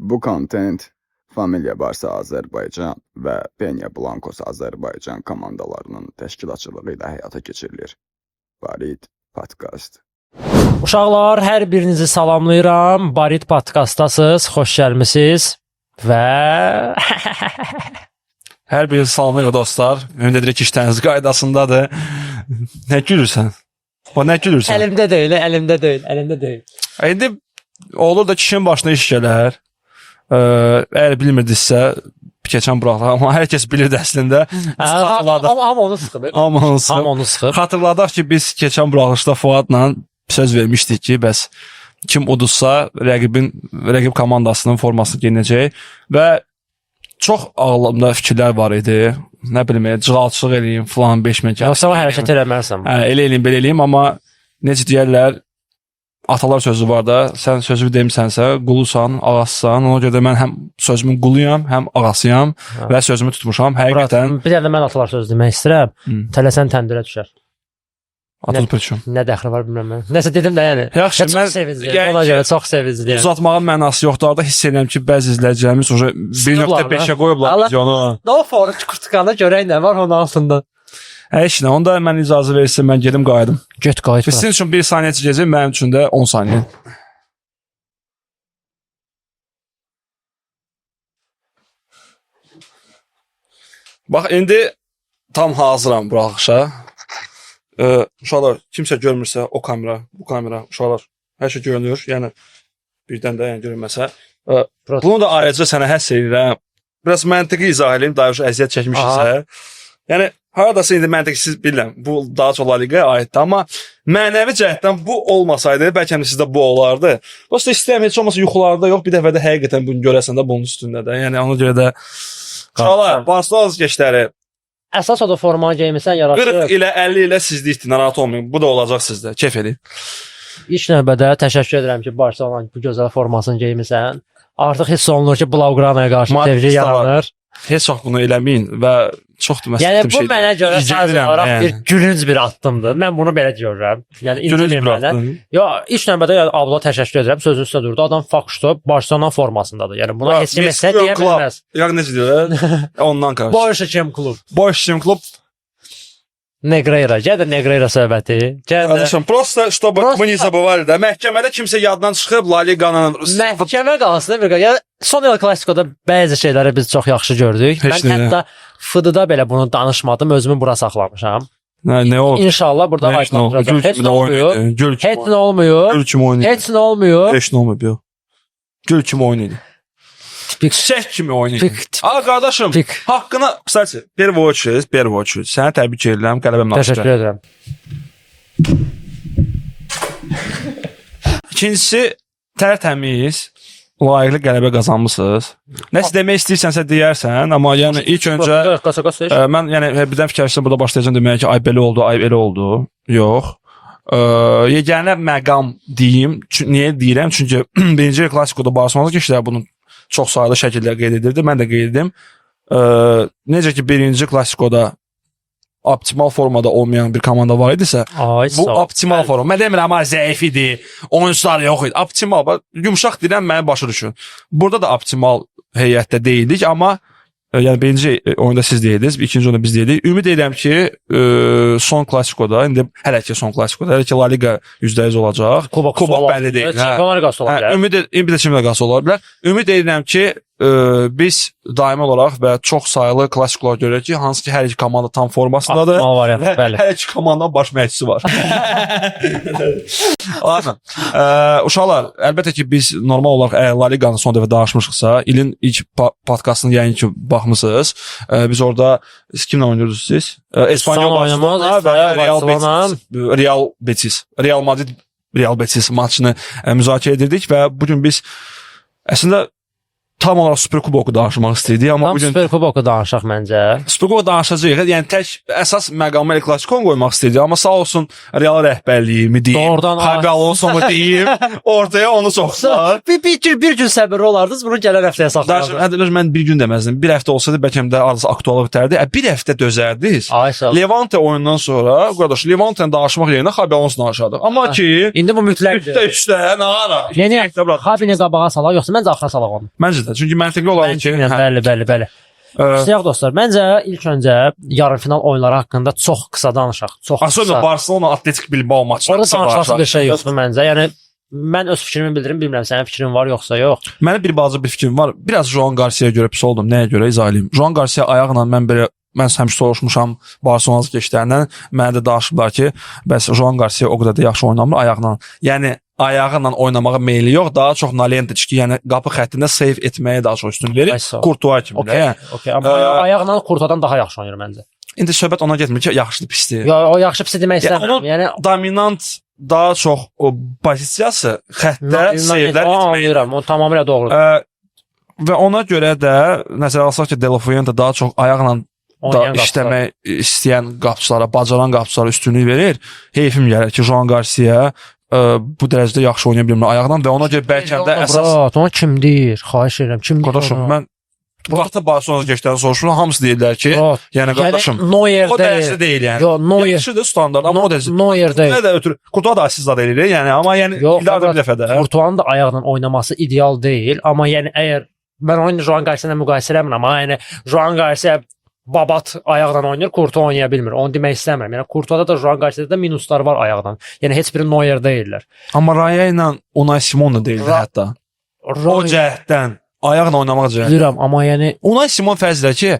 Bu content Familia Barsa Azərbaycan və Peña Blancos Azərbaycan komandalarının təşkilatçılığı ilə həyata keçirilir. Barit Podcast. Uşaqlar, hər birinizi salamlayıram. Barit Podcastasınız, xoş gəlmisiniz və Hər birinizi salamlayırıq dostlar. Ümid edirik ki, işləriniz qaydasındadır. Nə gülürsən? Nə gülürsən? əlimdə deyil. İndi olur da kişinin başına iş gələr. Əgər bilmirdinizsə, keçən buraxlar, amma hər kəs bilirdi əslində. Amma onu sıxır. Amma onu sıxır. Xatırladaq ki, biz keçən buraxışda Fuadla söz vermişdik ki, bəs kim uduzsa rəqib komandasının formasını geyinəcək və çox ağlımda fikirlər var idi. Nə bilim, cığalçılıq eləyim, falan 5 min gəl. Yoxsa hərəkət eləməlisən. Elə eləyim, belə eləyim, amma necə deyərlər, atalar sözü var da, sən sözü demirsənsə, qulusan, ağasısan. Ona görə də mən həm sözümün quluyam, həm ağasıyam və sözümü tutmuşam. Həqiqətən. Bir də mən atalar sözü demək istəyirəm. Tələsən təndirə düşər. Atıl pürçüm. Nə dəxli var bilmirəm mən. Nəsə dedim də yəni. Yaxşı, mən ona görə çox sevincliyəm. Uzatmağın mənası yoxdur. Arada hiss edirəm ki, bəzi izləyicilərimiz 1.5-ə qoyublar videonu. O forç kurtkana görək nə var onun altında. Heç nə, onda mən icazə verirsin, mən gedim qayıdım. Get qayıt. Sizin üçün 1 saniyə çəkəcək, mənim üçün də 10 saniyə. Bax, indi tam hazıram buraxışa. Uşaqlar, kimsə görmürsə, o kamera, bu kamera, uşaqlar, hər şey görünür. Yəni, birdən də görünməsə. Bunu da ayrıca sənə həss edirəm. Biraz məntiqi izah edeyim, daha əziyyət çəkmişiksə. Yəni, haradasa indi məntiqsiz bilirəm, bu daha çox La Ligaya aiddir. Amma mənəvi cəhətdən bu olmasaydı, bəlkə sizdə bu olardı. Dosta istəyəm, heç olmasa yuxularda yox, bir dəfə də həqiqətən bunu görəsən də bunun üstündə də. Yəni, ona görə də uşaqlar, Barcelona keçləri. Əsas o da formanı geymirsən, yaraşır. 40 ilə 50 ilə sizlikdir, narahat olmayın. Bu da olacaq sizdə. Kef edin. İlk növbədə təşəkkür edirəm ki, Barcelona'nın bu gözəl formasını geymirsən. Artıq hiss olunur ki, Blaugrana qarşı sevgi yaranır. Heç vaxt bunu eləməyin və çoxdur məsələn yəni, bu mənə görə sadəcə olaraq bir gülünc bir addımdır. Mən bunu belə görürəm. Yəni, incinirməklə. İlk növbədə Abla təşəkkür edirəm. Sözün üstə durdu. Adam fakşdur, Barcelona formasındadır. Yəni, buna heç kim etsə deyə bilməz. Yəni, necə deyirlər? Ondan qarşı. Borussia klub. Borussia klub. Negreira. Gəl də Negreira söhbəti. Kardeşim, просто, чтобы мы не забывали da. Məhkəmədə kimsə yaddan çıxıb La Liganın... Məhkəmə qalsın. Yəni, son il Klasikoda bəzi şeyləri biz çox yaxşı gördük. Mən hətta FID'da belə bunu danışmadım. Özümü bura saxlamışam. Nə olur? İnşallah burada aydınlaşdıracaq. Heç nə olmuyor. Heç nə olmuyor. Gül kimi oynayır. Heç nə olmuyor. Heç nə olmuyor. Gül kimi oynayır. Şək kimi oynayır. Qardaşım, haqqını, kısaca, Pervoçiz. Səni təbrik edirəm, qələbəm nasibə. Təşəkkür edirəm. İkincisi, tərtəmiz, layiqli qələbə qazanmışsınız. Nəsə demək istəyirsənsə deyərsən, amma yəni ilk öncə mən yəni birdən fikirləşdim burada başlayacağam deməyə ki, ay belə oldu. Yox. Yeganə məqam deyim. Niyə deyirəm? Çünki birinci Klasikoda Barcelona keçdilər bunun çox sayılı şəkildə qeyd edirdi. Mən də qeyd edim. Necə ki, birinci Klasikoda optimal formada olmayan bir komanda var idisə, bu optimal forma. Mən demirəm, amma zəif idi, oyuncular yox idi. Optimal, yumuşaq deyirəm, məni başa düşün. Burada da optimal heyətdə deyildik, amma yəni birinci oyunda siz deyirdiniz, ikinci oyunda biz deyirdik. Ümid edirəm ki, son Klasikoda, indi hələ ki son Klasikoda, hələ ki La Liga %100 olacaq. Kubok bəlli deyil. Çempionlar Liqası ola bilər. Bir də Çempionlar Liqası ola bilər. Ümid edirəm ki, biz daimi olaraq və çox sayılı klassikolar görürük ki, hansı ki hər iki komanda tam formasındadır və hər iki komandanın baş məşqçisi var. Uşaqlar, əlbəttə ki, biz normal olaraq La Liqanı son dəfə danışmışıqsa, ilin ilk podkastını yayın ki, baxmısınız. Biz orada, kimlə oynuyordunuz siz? Espanyol Barcelona və Real Betis maçını müzakirə edirdik və bugün biz əslində tam olaraq Superkuboku danışmaq istəyirdik, amma Tam bu gün Superkuboku danışaq məncə. Superkuboku danışacağıq. Yəni tək əsas məqamı El Clasico-nu qoymaq istəyirdik, amma sağ olsun Real rəhbərliyi mi deyim, Doğrudan Xabi Alonso mu deyim, ortaya onu soxdular. Bir gün səbirli olardınız, bunu gələn həftəyə saxlayardınız. Hətta mən bir gün deməzdim. Bir həftə olsaydı bəlkə də arası aktual bitərdi. Bir həftə dözərdiniz. Ay sağ ol. Levante oyundan sonra, qardaş, Levante danışmaq yerinə Xabi Alonso danışardıq. Amma ki, İndi bu mütləqdir. üstə, nə ara? Yəni Xabini qabağa salaq, yoxsa məncə axıra salaq onu. Məncə də. Çünki məntiqli olaraq ki, bəli. İstəyək dostlar, məncə ilk öncə yarımfinal oyunları haqqında çox qısa danışaq. Çox Aslında qısa. Barcelona Atletik Bilbao maçı. Orada danışası bir şey yoxdur məncə. Yəni mən öz fikrimi bildirim, bilmirəm sənin fikrin var yoxsa yox. Mənim bir balaca bir fikrim var. Biraz Joan Garcia'ya görə pis oldum. Nəyə görə izah edeyim? Joan Garcia ayaqla mən həmişə soruşmuşam Barcelona keçlərindən. Mənə də danışıblar ki, bəs Joan Garcia o qədər də yaxşı oynamır ayaqla. Yəni ayağı ilə oynamağa meyli yox, daha çox Nalendicki, yəni qapı xəttində save etməyə daha çox üstün verir. Courtois kimi də. Okay, amma ayaqla Courtoisdan daha yaxşı oynayır məncə. İndi söhbət ona getmir ki, yaxşıdır, pisdir. Ya o yaxşı pis demək istəmirəm. Yəni dominant daha çox o pozisiyası xəttdə savelər etməkdir. O tamamilə doğrudur. Və ona görə də nəzərə alsaq ki, De La Fuente daha çox ayaqla da işləmək istəyən qapıçılara, bacaran qapıçılara üstünlük verir. Heyfim gəlir ki, Joan Garcia bu dərəcədə yaxşı oynaya bilmir ayaqdan və ona görə bəlkə də əsas ona kim deyir? Xahiş edirəm, kim deyir? Qardaşım, mən bu vaxtda Barcelona keçdən soruşuram, hamısı deyirlər ki, yəni qardaşım, Neuer o dərəcədə deyil yəni. Yo, Neuer. Yaxşıdır standart, amma o dərəcədə. Neuer deyil. Nə də ötürü, Courtois da assist edir, yəni, amma yəni illərdə bir dəfə də. Courtois'un da ayaqla oynaması ideal deyil, amma yəni əgər mən onu Joan Garcia ilə müqayisə eləmirəm, amma yəni Joan Garcia babat ayaqla oynayır, Courtois oynaya bilmir. Onu demək istəmirəm. Yəni Courtois'da da Joan Garcia'da da minuslar var ayaqdan. Yəni heç biri Neuer deyillər. Amma Raya ilə Unai Simon da deyildi hətta. O cəhətdən ayaqla oynamaq cəhətdən. Bilirəm, amma yəni Unai Simon fəzlə ki,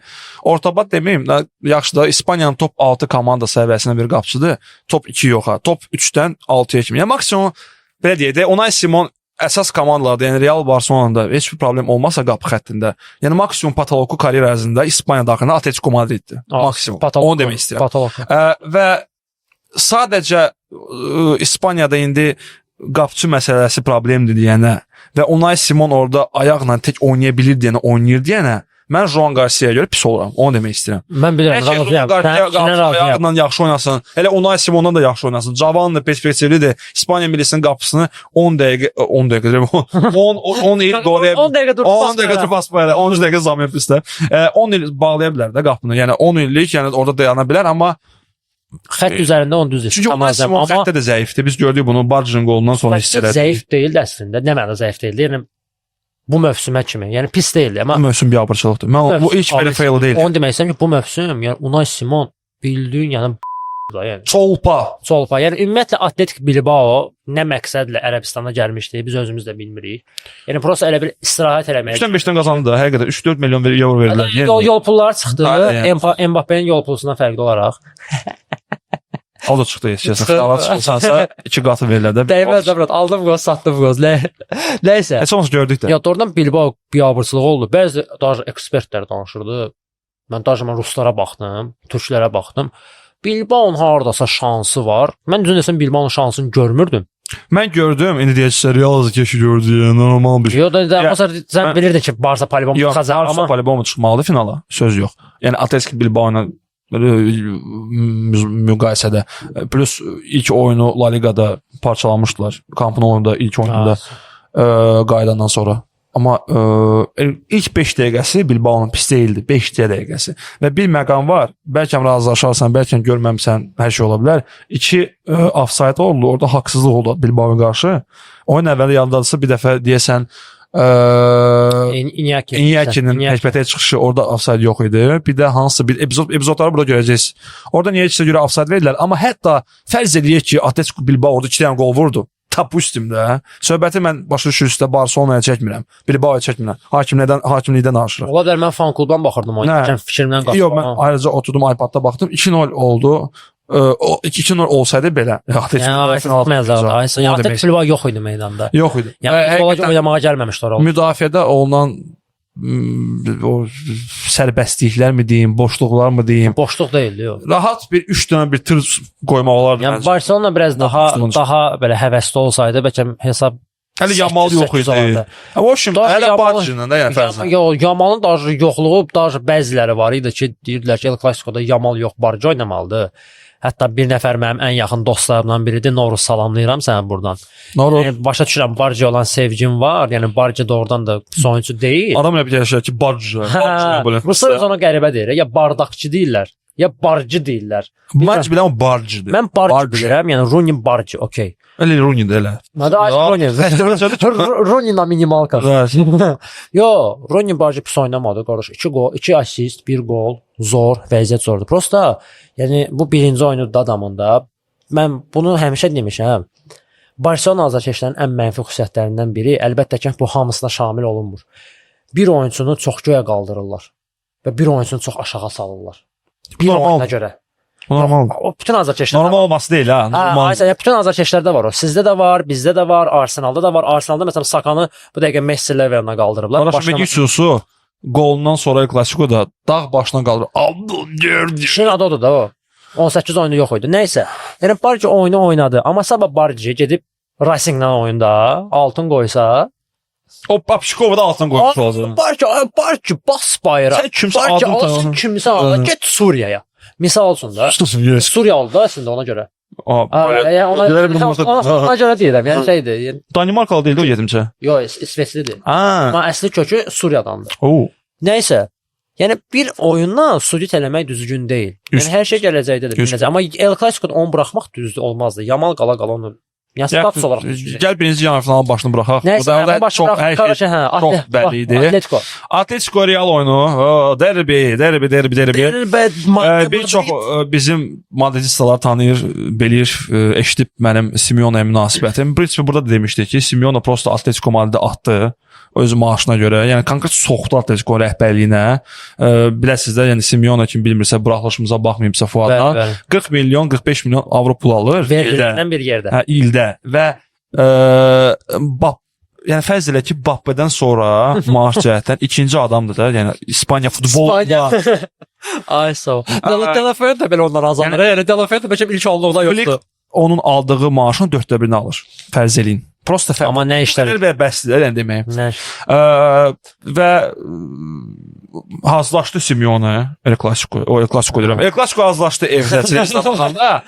ortabat deməyim, yaxşı da İspaniyanın top 6 komanda səviyyəsində bir qapıçıdır. Top 2 yox ha. Top 3-dən 6-ya kimi. Yəni maksimum belə deyək də Unai Simon əsas komandalarda, yəni Real Barcelona'da heç bir problem olmasa qapı xəttində. Yəni maksimum patoloku karyera ərzində İspaniya daxilində Atletico Madriddir. Maksimum. Onu demək istəyirəm. Və sadəcə İspaniyada indi qapıçı məsələsi problemdir deyənə və Unai Simon orada ayaqla tək oynaya bilir deyənə, oynayır deyənə, mən Joan Garcia'ya görə pis oluram. Onu demək istəyirəm. Mən bilirəm, razıyam. Ayaqla yaxşı oynasın. Elə Unai Simondan da yaxşı oynasın. Cavan da perspektivlidir. İspaniya millisinin qapısını 10 dəqiqə 10 il qoruyabilir. 10 dəqiqə dur pas belə. 10 dəqiqə zam yapırsa. 10 il bağlaya bilər də qapını. Yəni 10 illik, yəni orada dayana bilər, amma xətt üzərində onu düz çünki Unai Simon xəttdə də zəifdir. Biz gördük bunu Barcın qolundan sonra hiss elədik. Zəif deyil əslində. Nə məna zəif deyil? Yəni bu mövsümə kimi. Yəni pis deyildi, amma bu mövsüm biabırçılıqdır. Mən bu ilk belə fail deyil. Onu demək istəyirəm ki, bu mövsüm, yəni Unai Simon bildiyin, yəni yəni Çolpa. Yəni ümumiyyətlə Atletik Bilbao nə məqsədlə Ərəbistana gəlmişdi, biz özümüz də bilmirik. Yəni prosta elə bir istirahət eləməyə. 3-5-dən qazandı da, həqiqətən 3-4 milyon euro verirlər. Yol pulları çıxdı. Mbappé'nin yol pulusundan fərqli olaraq. O da çıxdı, keçəsən. Xala çıxsansa 2 qatı verirlər də. Dəyməz də, aldım qoz, satdım qoz. Nəysə. Heç olmasa gördük də. Ya doğrudan Bilbao biabırçılığı oldu. Bəzi daha ekspertlər danışırdı. Mən ruslara baxdım, türklərə baxdım. Bilbao'nun hardasa şansı var. Mən düzün desəm Bilbao'nun şansını görmürdüm. Mən gördüm, indi deyəcəklər Real keşi gördü, normal bir şey. Yox, sən bilirdin ki, Barça Palibom çıxacaq, amma Barça Palibom çıxmalıdır finala, söz yox. Yəni Atletico Bilbao ilə müqayisədə. Plus ilk oyunu La Ligada parçalamışdılar. Camp Nou-da ilk oyununda qayıdandan sonra. Amma ilk 5 dəqiqəsi Bilbao'nun pis deyildi. 5 dəqiqəsi. Və bir məqam var. Bəlkə razılaşarsan, bəlkə görməmsən, hər şey ola bilər. 2 offside oldu. Orada haqsızlıq oldu Bilbao'ya qarşı. Oyun əvvəli yaddadısa bir dəfə deyəsən İnyakinin həkmətəyə çıxışı orada offside yox idi. Bir də hansısa bir epizodları burada görəcəyiz. Orada niyyəçisə görə offside verirlər. Amma hətta fərz edək ki, Atletico Bilbao orada 2 dənə gol vurdu. Tapu üstümdə. Söhbəti mən başa düşürsə Barcelona'ya çəkmirəm. Bilbao'ya çəkmirəm. Hakimlikdən danışırıq. Ola bilər mən fan klubdan baxırdım o fikrimdən qaçdım. Yox, mən ayrıca oturdum iPadda baxdım. 2-0 oldu. 2-0 olsaydı belə. Atletico Bilbao yox idi meydanda. Yox idi. Yəni oynamağa gəlməmişlər. Müdafiədə olunan o sərbəstliklər mi deyim, boşluqlar mı deyim? Boşluq deyildi, yox. Rahat bir 3 dənə bir tır qoymaq olardı. Yəni Barcelona biraz daha belə həvəsli olsaydı, bəlkə hesab Hələ Yamal yox idi. O şimdi hələ Barcının da yəni fərzən. Yamalın da yoxluğu da bəziləri var idi ki, deyirdilər ki, El Clasico'da Yamal yox, Barca oynamalıdır. Hətta bir nəfər mənim ən yaxın dostlarımdan biridir. Noruz, salamlayıram səni buradan. Yəni, başa düşürəm, Barca olan sevgim var. Yəni Barca doğrudan da soyuncu deyil. Adam elə bir yaşayır ki, Barca. Ruslar ona qəribə deyir. Ya bardaqçı deyirlər, ya barcı deyirlər. Məncə bilən o Barcıdır. Mən barcı bilirəm, yəni Rooney barcı, okey. Elə Rooney də elə. Rooney na minimalka. Yo, Rooney barcı pis oynamadı, qardaş. 2 gol, 2 assist, 1 gol. Zor, vəziyyət zordur. Prosta, yəni bu birinci oyunudur adamında. Mən bunu həmişə demişəm. Barcelona azarkeşlərin ən mənfi xüsusiyyətlərindən biri, əlbəttə ki, bu hamısına şamil olunmur. Bir oyuncunu çox göyə qaldırırlar və bir oyuncunu çox aşağı salırlar. Bir oyuna görə. Normal. O bütün azarkeşlər. Normal olması deyil ha. Normal. Bütün azarkeşlərdə var o. Sizdə də var, bizdə də var, Arsenalda da var. Arsenalda məsələn Sakanı bu dəqiqə Messi levelinə qaldırıblar. Vinicius'u golundan sonra El Clasico'da dağ başına qaldırır. İşin adı odur da o. 18 oyunu yox idi. Nəysə. Yəni Barca oyunu oynadı. Amma sabah Barca gedib Racing'lə oyunda altın qoysa, o Papşikov'da altın qoymuş olacaq. Barca bas bayrağı. Sən kimsə Barca adını alsın, kimsə alsın. Get Suriyaya. Misal olsun da. Suriya oldu da əslində ona görə. Ona görə deyirəm. Yəni şeydir. Danimarkalı deyildi o yetimçə. Yox, İsveçlidir. Amma əsli kökü Suriyadandır. Nəysə. Yəni bir oyundan sudit eləmək düzgün deyil. Yəni hər şey gələcəkdədir, biləcək. Amma El Clasico'da onu buraxmaq düzdür, olmazdı. Yamal qala onu. Yəni status olaraq. Gəl birinci yarı finalın başını buraxaq. Orada çox hər şey çox bəlli idi. Atletico Real oyunu, derbi. Bir çox bizim madridistalar tanıyır, bilir, eşidib mənim Simeone'ya münasibətim. Principi burada da demişdik ki, Simeone prosta Atletico Madridi atdı. Öz maaşına görə, yəni konkret soxdu Atletico rəhbərliyinə. Biləsiniz də, yəni Simeone kim bilmirsə, buraxılışımıza baxmayıbsa Fuadla 40 milyon, 45 milyon avro pul alır ildə. Bir yerdə. Hə, ildə və yəni fərz elə ki, Mbappé'dən sonra maaş cəhətdən ikinci adamdır da, yəni İspaniya futbolunda. Ay sağ ol. Delafeu da belə ondan azalır. Yəni Delafeu da bəlkə ilk onluqda yoxdur. Onun aldığı maaşın 4/1-ni alır. Fərz eləyin. Prosta fərq. Amma nə işlər? Bəsdir, yəni deməyim. Və hazırlaşdı Simeone El Clasico. O El Clasico deyirəm. El Clasico hazırlaşdı evdə.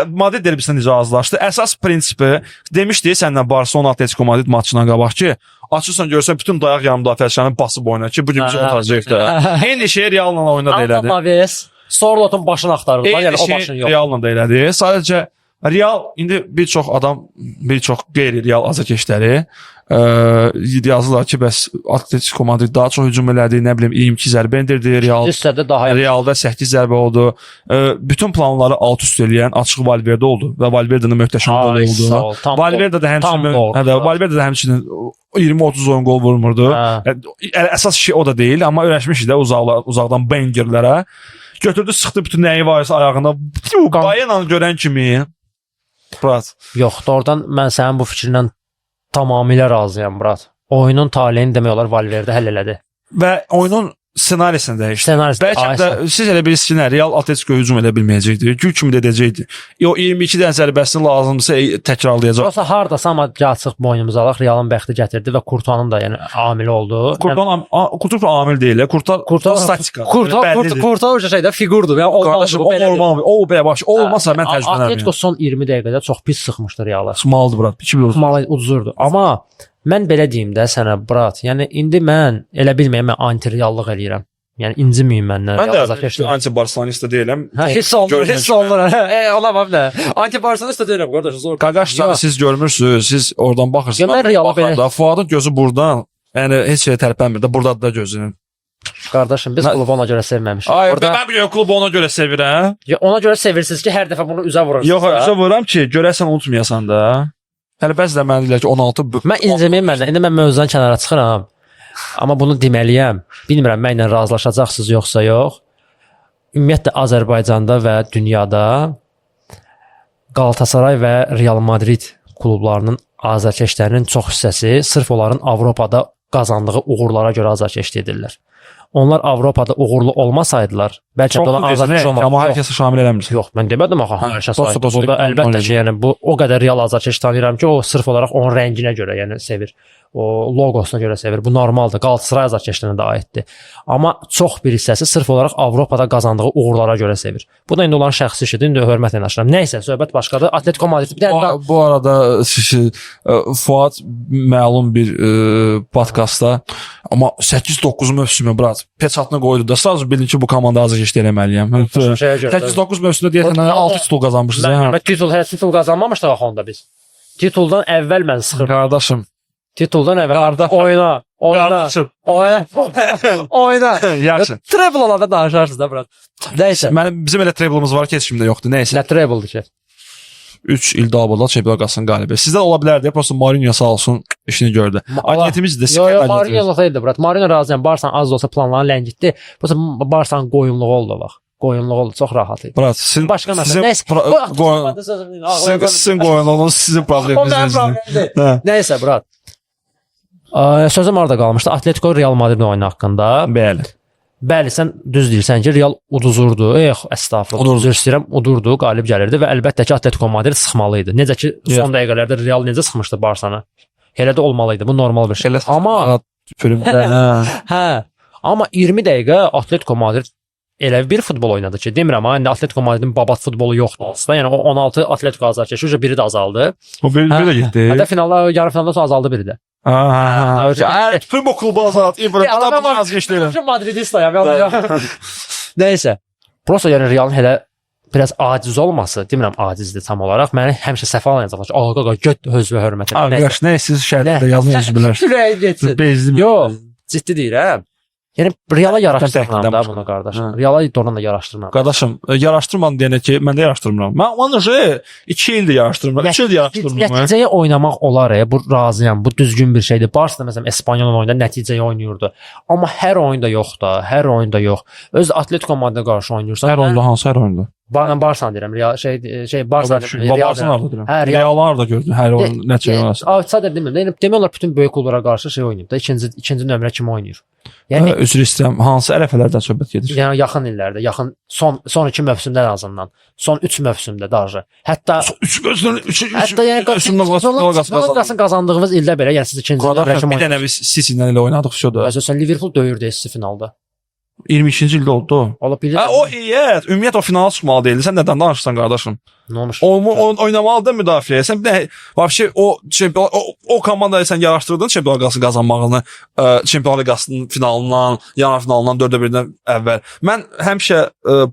Madrid derbisindən necə hazırlaşdı? Əsas prinsipi demişdi səndən Barcelona Atletico Madrid maçından qabaq ki, açırsan görsən bütün dayaq yarım müdafiəçilərini basıb oynar ki, bu gün bizə atacaq da. Eyni şey Real'la oyunda da elədi. Amaves Sorlotun başını axtarırlar. Yəni o başını yox. Real'la da elədi. Sadəcə Real indi bir çox adam, bir çox qeyri-real azarkeşləri yazırlar ki, bəs Atletico Madrid daha çox hücum elədi, nə bilim 22 zərbə endirdi, Realda 8 zərbə oldu. Bütün planları alt üst eləyən açıq Valverde oldu və Valverde'nin möhtəşəm qolu oldu. Valverde də həmçinin 20-30 oyun gol vurmurdu. Əsas şey o da deyil, amma öyrəşmişdi də uzaqdan bangerlərə. Götürdü, sıxdı bütün nəyi varsa ayağına. Bayana görən kimi Murat. Yox, doğrudan mən sənin bu fikrindən tamamilə razıyam, Murat. Oyunun taleyini demək olar Valverde həll elədi. Və oyunun ssenarisini dəyişdi. Bəlkə də siz elə bilirsiniz ki, Real Atletico hücum edə bilməyəcəkdi. Gül kimi də edəcəkdi. O 22 dən zərbəsini lazımdırsa təkrarlayacaq. Yoxsa hardasa amma açıq boynumuza alaq, Realın bəxti gətirdi və Kurtuanın da yəni amili oldu. Kurtuan amil deyil, Kurtuan statika. Kurtuan şeydə fiqurdur. Yəni o belə baş olmasa mən təcrübələnirəm. Atletico son 20 dəqiqədə çox pis sıxmışdı Realı. Smaldı Murat, 2-1. Smal uzurdu. Amma mən belə deyim də sənə, Murat, yəni indi mən elə bilməyəm, mən anti-reallıq eləyirəm. Yəni inciməyim məndən. Mən də anti-barcelonista deyiləm. Hiss olunur. Olamam da. Anti-barcelonista deyiləm, qardaş. Zor. Qaqaşlar siz görmürsünüz, siz oradan baxırsınız. Mən Realı belə. Fuadın gözü buradan, yəni heç şeyə tərpənmir də, burdadır da gözünün. Qardaşım, biz klubu ona görə sevməmişik. Mən biliyorum, klubu ona görə sevirəm. Ona görə sevirsiniz ki, hər dəfə bunu üzə vurursunuz. Yox, üzə vururam ki, görəsən unutmayasan da. Hələ bəzilə mən deyirlər ki, 16... Mən inciməyim məndən. İndi mən mövzudan kənara çıxıram. Amma bunu deməliyəm. Bilmirəm, mənlə razılaşacaqsınız yoxsa yox. Ümumiyyətlə, Azərbaycanda və dünyada Galatasaray və Real Madrid klublarının azarkeşlərinin çox hissəsi sırf onların Avropada qazandığı uğurlara görə azarkeşlik edirlər. onlar Avropada uğurlu olmasaydılar, bəlkə də onlar azarkeş olmaz. Amma hər kəsi şamil eləmirsən. Yox, mən demədim axı hər kəs. dost- Burada əlbəttə ki, yəni bu o qədər real azarkeş tanıyıram ki, o sırf olaraq onun rənginə görə, yəni sevir. O loqosuna görə sevir. Bu normaldır. Qalatasaray azarkeşlərinə də aiddir. Amma çox bir hissəsi sırf olaraq Avropada qazandığı uğurlara görə sevir. Bu da indi olan şəxsi işidir. İndi hörmətlə yanaşıram. Nəysə, söhbət başqadır. Atletico Madrid bir də Bu arada Fuad məlum bir podkastda amma 8-9 mövsümü brat peçatını qoydu da sadəcə bildim ki, bu komanda azarkeş eləməliyəm. 8-9 mövsümdə deyəsən 6 titul qazanmışız. Mən titul qazanmamışdıq axı onda biz. Tituldan əvvəl mən sıxırdım. Qardaşım, Tituldan əvvəl oyna. qardaşım. Oyna. Yaxşı. Treble olanda danışarsınız da brat. Nəysə. Bizim elə treblımız var ki, heç kimdə yoxdur. Nəysə. Nə treble'dır ki? 3 il davamlı Çempionlar Liqasının qalibi. Sizdə ola bilərdi, prosta Mourinho sağ olsun işini gördü. Agentimiz də Yo, Mourinho olsaydı brat. Mourinho razıyam. Barsan az da olsa planlarını ləngitdi. Prosta Barsan qoyunluğu oldu bax. Qoyunluğu oldu. Çox rahat idi. Brat, sizin Başqa məsələ. Nəysə. Sizin qoyunluğunuz sizin probleminiz. Nəysə brat. Sözüm orada qalmışdı. Atletico Real Madrid oyunu haqqında. Bəli. Bəli, sən düz deyirsən ki, Real uduzurdu. Estağfurullah. Üzr istəyirəm, udurdu, qalib gəlirdi və əlbəttə ki, Atletico Madrid sıxmalı idi. Necə ki, son dəqiqələrdə Real necə sıxmışdı Barsanı. Elə də olmalı idi. Bu normal bir şey. Amma hə, amma 20 dəqiqə Atletico Madrid elə bir futbol oynadı ki, demirəm ha, indi Atletico Madridin babat futbolu yoxdur aslında. Yəni o 16 Atletico azarkeşi biri də azaldı. O biri də getdi. Hətta finalda, yarı finalda sonra azaldı biri də. Primo klubu azad. İbrahim az geçdilər. Şu Madridistayam. Nəysə. Prosta yəni Realın elə biraz aciz olması, demirəm acizdir tam olaraq. Məni həmişə səhv alacaqlar ki, qaqa göt özünə hörmət et. Qardaş, nə siz şərtdə yazmısınız bilər. Şuraya getsin. Bezdim. Yox, ciddi deyirəm. Yəni Reala yaraşdırmıram da bunu qardaş. Reala doğrudan da yaraşdırmıram. Qardaşım, yaraşdırmadım deyənə ki, mən də yaraşdırmıram. Mən onu 2 ildir yaraşdırmıram. 3 ildir yaraşdırmıram. Nəticəyə oynamaq olar, bu razıyam. Bu düzgün bir şeydir. Barsa da məsələn İspanyol oyunda nəticəyə oynayırdı. Amma hər oyunda yox da, hər oyunda yox. Öz Atletico Madrid qarşı oynayırsan. Hər oyunda hansı hər oyunda? Barsa deyirəm, Real Barsa deyirəm. Reallar da gördün hər oyun nəticə oynasın. Sadəcə demirəm. Demək olar bütün böyük klublara qarşı oynayıb da ikinci nömrə kimi oynayır. Yəni üzr istəyirəm. Hansı ərəfələrdən söhbət gedir? Yəni yaxın illərdə, yaxın son 2 mövsümdə ən azından, son 3 mövsümdə daha. Hətta 3 mövsümdə hətta yəni qazandığımız ildə belə, yəni siz ikinci nömrə kimi bir dənə biz City-lə elə oynadıq şoda. Məsələn Liverpool döyürdü City finalda. 22-ci ildə oldu. Ola bilər. O heyət, ümumiyyətlə o finala çıxmalı deyildi. Sən nədən danışırsan qardaşım? Nə olmuş? Oynamalı da müdafiə. Sən bir də vəbşi o komandayı sən yaraşdırdın Çempionlar Liqası qazanmağını, Çempionlar Liqasının finalından, yarı finalından 4-1-dən əvvəl. Mən həmişə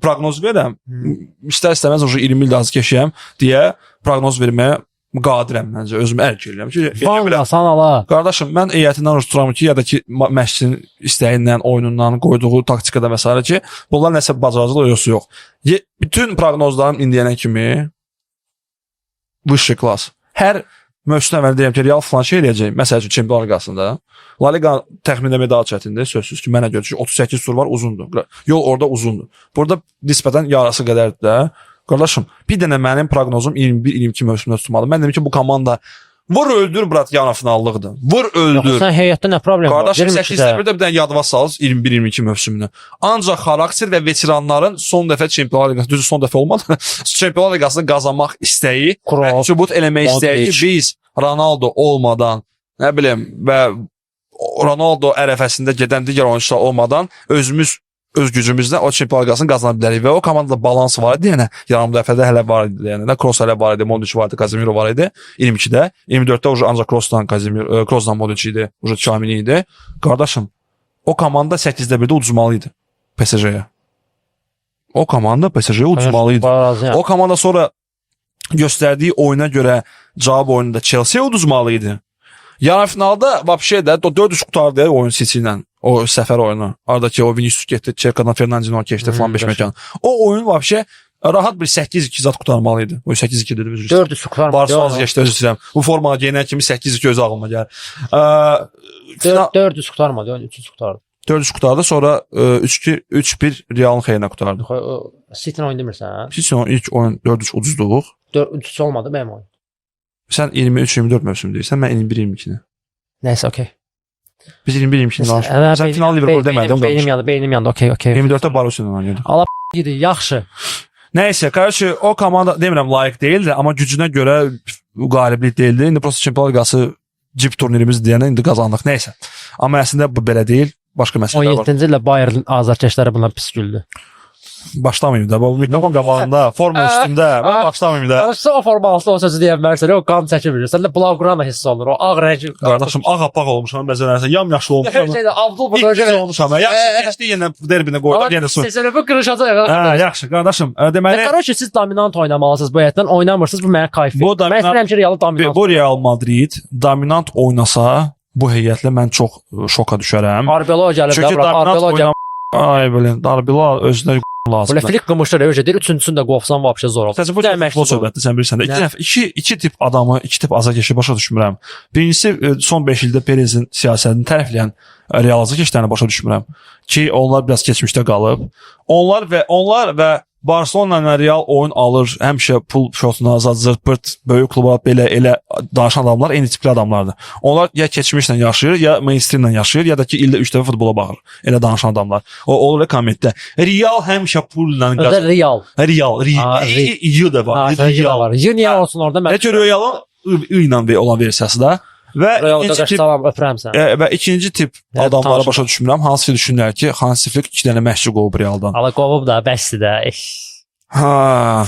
proqnoz verəm. İstər-istəməz 20 ildə az keçəyəm deyə proqnoz verməyə qadirəm məncə, özümü ərk edirəm ki, Sən ala. Qardaşım, mən heyətindən tuturam ki, ya da ki, məşqçinin istəyindən, oyunundan, qoyduğu taktikada və s. ki, bunlar nəsə bacarıcılığı yox. Bütün proqnozlarım indiyənə kimi vışşı klas. Hər mövsüm əvvəl deyirəm ki, Real falan şey eləyəcək. Məsəl üçün Çempionlar Liqasında. La Liga təxminləmə daha çətindir, sözsüz ki, mənə görə ki, 38 tur var, uzundur. Yol orada uzundur. Burada nisbətən yarısı qədərdir də. Qardaşım, bir dənə mənim proqnozum 21-22 mövsümdə tutmalı. Mən dedim ki, bu komanda vur öldür brat yarı finallıqdır. Vur öldür. Sən heyətdə nə problem var? Qardaşım 8-1-də bir dənə yadıma salız 21-22 mövsümünü. Ancaq xarakter və veteranların son dəfə Çempionlar Liqası, düzü son dəfə olmadı. Çempionlar Liqasını qazanmaq istəyi və sübut eləmək istəyi ki, biz Ronaldo olmadan, nə bilim, və Ronaldo ərəfəsində gedən digər oyunçular olmadan öz gücümüzlə o Çempionlar Liqasını qazana bilərik və o komandada balans var idi, yəni yarım dəfədə hələ var idi, yəni də Kroos hələ var idi, Modric var idi, Casemiro var idi 22-də, 24-də ancaq Kroosdan Modric idi, Tchouaméni idi. Qardaşım, o komanda 8-də 1-də uduzmalı idi PSG-yə. O komanda PSG-yə uduzmalı idi. O komanda sonra göstərdiyi oyuna görə cavab oyununda Chelsea-yə uduzmalı idi. Yarı finalda vəbşə də 4-3 qutardı oyun City ilə. O səfər oyunu. Aradakı o Vinicius getdi, Çerkadan Fernandinho keçdi falan 5 məkan. O oyun vəbşə rahat bir 8-2 zat qutarmalı idi. O 8-2 dedim üzr istəyirəm. 4-3 qutarmalı. Barcelona keçdi üzr istəyirəm. Bu formaya geyinən kimi 8-2 özü ağlıma gəlir. 4-3 qutarmadı, 3-3 qutardı. 4-3 qutardı, sonra 3-1 Realın xeyrinə qutardı. City-ni oyun demirsən? City-nin ilk oyun 4-3 uduzduq. 4-3 olmadı mənim oyun. Sən 23-24 mövsüm deyirsən, mən 21-22-ni. Nəysə, okey. Biz 21-22-də danışırıq. Sən final Liverpool demədin. Beynim yandı. Okey. 24-də Borussia ilə oynayırdı. Allah idi, yaxşı. Nəysə, qarşı o komanda demirəm layiq deyildi, amma gücünə görə qaliblik deyildi. İndi prosta Çempionlar Liqası cip turnirimiz deyəndə indi qazandıq. Nəysə. Amma əslində bu belə deyil. Başqa məsələlər var. 17-ci ildə Bayern azarkeşləri bundan pis güldü. Başlamayım da. Bu mikrofon qabağında, forma üstündə. Mən başlamayım da. Qarşı o formalısında o sözü deyən Mərsələ o qan çəkilmir. Sən də Blaugrana hiss olunur. O ağ rəngi. Qardaşım ağappaq olmuşam bəzənərsən. Yamyaşlı olmuşam. Şeydə Abdul bu bölgə olmuşam. Yaxşı, keçdi yenə derbinə qoyduq yenə su. Sezonu qırışacaq. Hə, yaxşı qardaşım. Deməli, Qarşı siz dominant oynamalısınız bu heyətdən. Oynamırsınız bu mənə kayf. Bu dominant- Mən istəyirəm ki, Realı dominant. bu Real Madrid dominant oynasa bu heyətlə mən çox şoka düşərəm. Arbelo gəlib də Çünki bura. dominant Arbelo gəlib. Ay belə, Darbila özünə lazımdır. Böyle flik qımışır öyle deyir. Üçüncüsünü də qovsan vəbşə zor olur. Təzə bu futbol söhbəti sən bilirsən də. İki tip adamı, iki tip azarkeşi başa düşmürəm. Birincisi son 5 ildə Perezin siyasətini tərəfləyən Real azarkeşlərini başa düşmürəm. Ki onlar biraz keçmişdə qalıb. Onlar və Barcelona ilə Real oyun alır, həmişə pul şotuna, zırt-pırt, böyük klublar belə elə danışan adamlar eyni tipli adamlardır. Onlar ya keçmişlə yaşayır, ya mainstreamlə yaşayır, ya da ki ildə 3 dəfə futbola baxır. Elə danışan adamlar. O olur kommentdə. Real həmişə pulla Özdə Real. Real da var. Real var. Niyə olsun orada? Nə tür Real'ın ilə olan versiyası da. Və ikinci tip salam öpürəm sən. Və ikinci tip adamlara başa düşmürəm. Hansı ki düşünürlər ki, Hansi Flick 2 dənə məşqçi qovub Real'dan. Allah qovub da bəsdir də. Ha.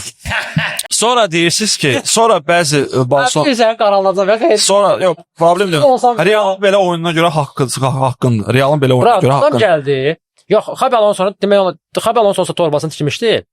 Sonra deyirsiniz ki, sonra bəzi Barcelona Sən qaranlacaq. sonra yox, problem deyil. Real'ın belə oyununa görə haqqındır. Real'ın belə oyununa görə Adam haqqındır. gəldi. Yox, Xabi Alonso demək olar, Xabi Alonso torbasını tikmişdi.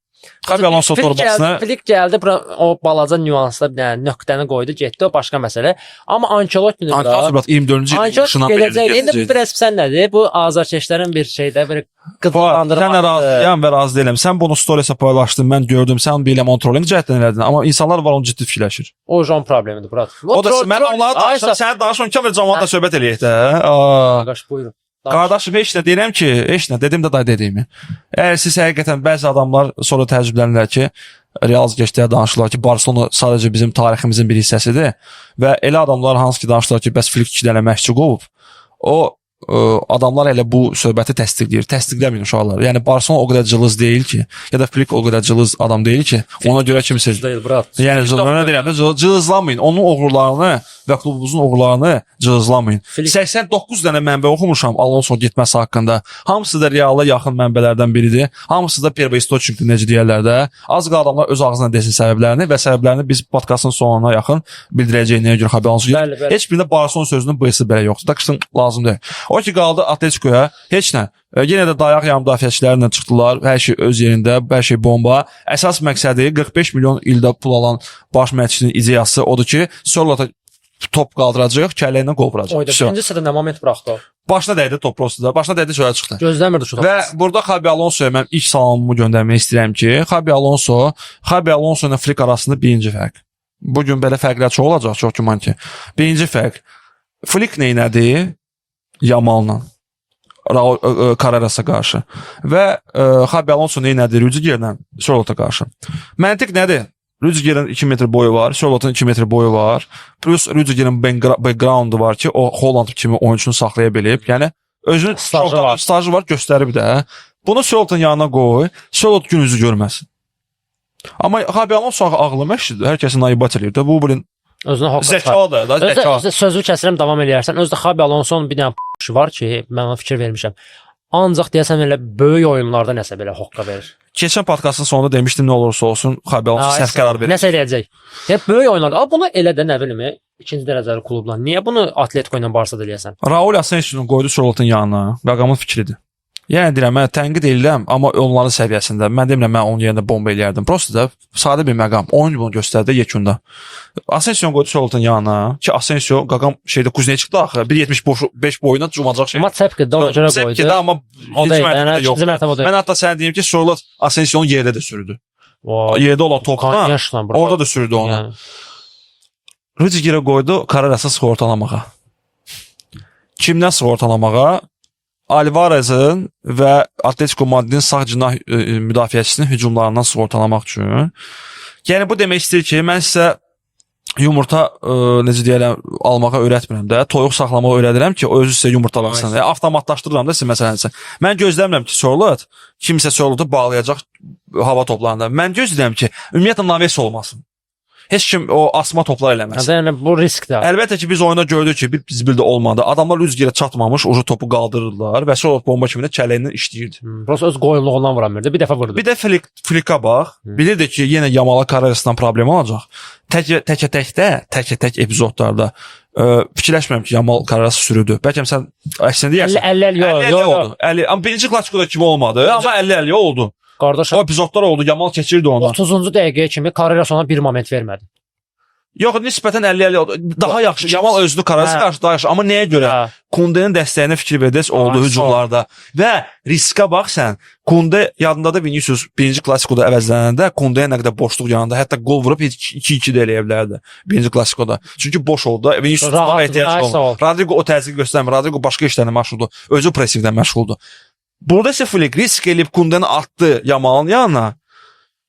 Xabi Alonso torbasını Flick gəldi, o balaca nüanslar, yəni nöqtəni qoydu, getdi, o başqa məsələ. Amma Ancelotti-ni Ancelotti 24-cü yaşına gələcək. İndi biraz sən nədir? Bu azarkeşlərin bir şeydə bir qıdlandırma. Sən razıyam və razı deyiləm. Sən bunu storiyə paylaşdın, mən gördüm. Sən belə monitorinq cəhətdən elədin, amma insanlar var onu ciddi fikirləşir. O jon problemidir, brat. O da mən onlara danışıram, sən danışın ki, və cəmaatla söhbət eləyək də. Qardaş, buyurun. Qardaşım heç nə deyirəm ki, heç nə dedim də day dediyimi. Əgər siz həqiqətən bəzi adamlar sonra təəccüblənirlər ki, Real azarkeşlərə danışırlar ki, Barcelona sadəcə bizim tariximizin bir hissəsidir və elə adamlar hansı ki danışırlar ki, bəs Flick 2 dənə məşqçi qovub. O adamlar elə bu söhbəti təsdiqləyir. Təsdiqləməyin uşaqlar. Yəni Barcelona o qədər cılız deyil ki, ya da Flick o qədər cılız adam deyil ki, ona görə kimsə deyil, brat. Yəni nə deyirəm, cılızlamayın. Onun oğurlarını və klubumuzun oğurlarını cılızlamayın. 89 dənə mənbə oxumuşam Alonso getməsi haqqında. Hamısı da Real'a yaxın mənbələrdən biridir. Hamısı da Pervaistoçnik necə deyirlər də. Az qala adamlar öz ağzına desin səbəblərini və səbəblərini biz podkastın sonuna yaxın bildirəcəyik nəyə görə Xabi Alonso. Heç birində Barcelona sözünün bıyısı belə yoxdur. Takışın lazım deyil. O ki qaldı Atletico'ya heç nə. Yenə də dayaq yarım müdafiəçilərlə çıxdılar. Hər şey öz yerində, hər şey bomba. Əsas məqsədi 45 milyon ildə pul alan baş məşqçinin ideyası odur ki, Sörlota top qaldıracaq, kəllə ilə qovuracaq. İkinci sırada nə moment buraxdı o? Başına dəydi top prosta. Başına dəydi çölə çıxdı. Gözləmirdi şu. Və burada Xabi Alonso'ya mən ilk salamımı göndərmək istəyirəm ki, Xabi Alonso ilə Flick arasında birinci fərq. Bu gün belə fərqlər çox olacaq, çox güman ki. Birinci fərq. Flick neynədi? Yamal'la. Carreras'a qarşı. Və Xabi Alonso neynədi? Rüdiger'lə Sörlota qarşı. Məntiq nədir? Rüdiger'in 2 metr boyu var, Sörlot'un 2 metr boyu var. Plus Rüdiger'in background'u var ki, o Holland kimi oyunçunu saxlaya bilib. Yəni özünün stajı var, göstərib də. Bunu Sörlot'un yanına qoy, Sörlot gün üzü görməsin. Amma Xabi Alonso ağlı məşqçidir. Hər kəsin naibat eləyir də. Bu bilin özünə haqq zəkadır da, zəka. Sözü kəsirəm, davam eləyərsən. Özdə Xabi Alonso'nun bir dənə var ki, mən ona fikir vermişəm. Ancaq deyəsən elə böyük oyunlarda nəsə belə hoqqa verir. Keçən podkastın sonunda demişdim nə olursa olsun Xabi Alonso səhv qərar verir. Nəsə eləyəcək. Yəni böyük oyunlarda, bunu elə də nə bilim, ikinci dərəcəli klublar. Niyə bunu Atletico ilə Barça eləyəsən? Raul Asensio'nun qoydu Sörlot'un yanına. Rəqamın fikridir. Yəni deyirəm, mən tənqid edirəm, amma onların səviyyəsində. Mən demirəm, mən onun yerində bomba eləyərdim. Prosta da sadə bir məqam. Oyun bunu göstərdi yekunda. Asensio qoydu Sörlot'un yanına ki, Asensio qaqam şeydə Kuzneçikdə axı 1.75 boyuna cumacaq şey. Amma Çepkidə ona görə qoydu. Çepkidə amma o da ikinci mərtəbə o da. Mən hətta sənə deyim ki, Sörlot Asensio'nun yerdə də sürüdü. Yerdə olan topla orada da sürüdü onu. Yəni. Rüdiger'ə qoydu Carreras'a sığortalamağa. Kimdən sığortalamağa? Alvarez'in və Atletico Madrid'in sağ cinah müdafiəçisinin hücumlarından sığortalamaq üçün. Yəni bu demək istəyir ki, mən sizə yumurta necə deyirəm, almağa öyrətmirəm də. Toyuq saxlamağı öyrədirəm ki, o özü sizə yumurtalasın. Avtomatlaşdırıram da siz məsələn. Mən gözləmirəm ki, Sorlut kimsə Sorlutu bağlayacaq hava toplarında. Mən gözləyirəm ki, ümumiyyətlə naves olmasın. Heç kim o asma toplar eləməsin. Yəni bu riskdir. Əlbəttə ki, biz oyunda gördük ki, bir bizbildə olmadı. Adamlar üz yerə çatmamış, ucu topu qaldırırdılar və sonra bomba kimi də çələyinlə işləyirdi. Prosta öz qoyunluğundan vuramırdı. Bir dəfə vurdu. Bir də Flikə bax. Bilirdi ki, yenə Yamala karyerasından problem olacaq. Tək epizodlarda fikirləşmirəm ki, Yamal karyerası sürüdü. Bəlkə sən əksinə deyərsən. 50 oldu. Amma birinci klassikoda kimi olmadı, amma 50 oldu. Qardaşım, o epizodlar oldu, Yamal keçirdi onu. 30-cu dəqiqəyə kimi karyerası ona bir moment vermədi. Yox, nisbətən 50 oldu. Daha yaxşı. Yamal özünü karyerası qarşı daha yaxşı. Amma nəyə görə? Kunde'nin dəstəyinə fikir verdiniz oldu hücumlarda. Və riskə bax sən. Kunde yadında da Vinicius birinci klassikoda əvəzlənəndə Kunde'yə nə qədər boşluq yanında, hətta gol vurub 2-2 də eləyə bilərdi birinci klassikoda. Çünki boş oldu. Vinicius daha ehtiyac oldu. Rodrigo o təsir göstərmir. Rodrigo başqa işlərlə məşğuldur. Özü pressingdən məşğuldur. Burada isə Flick risk elib Kunde'ni atdı Yamalın yanına.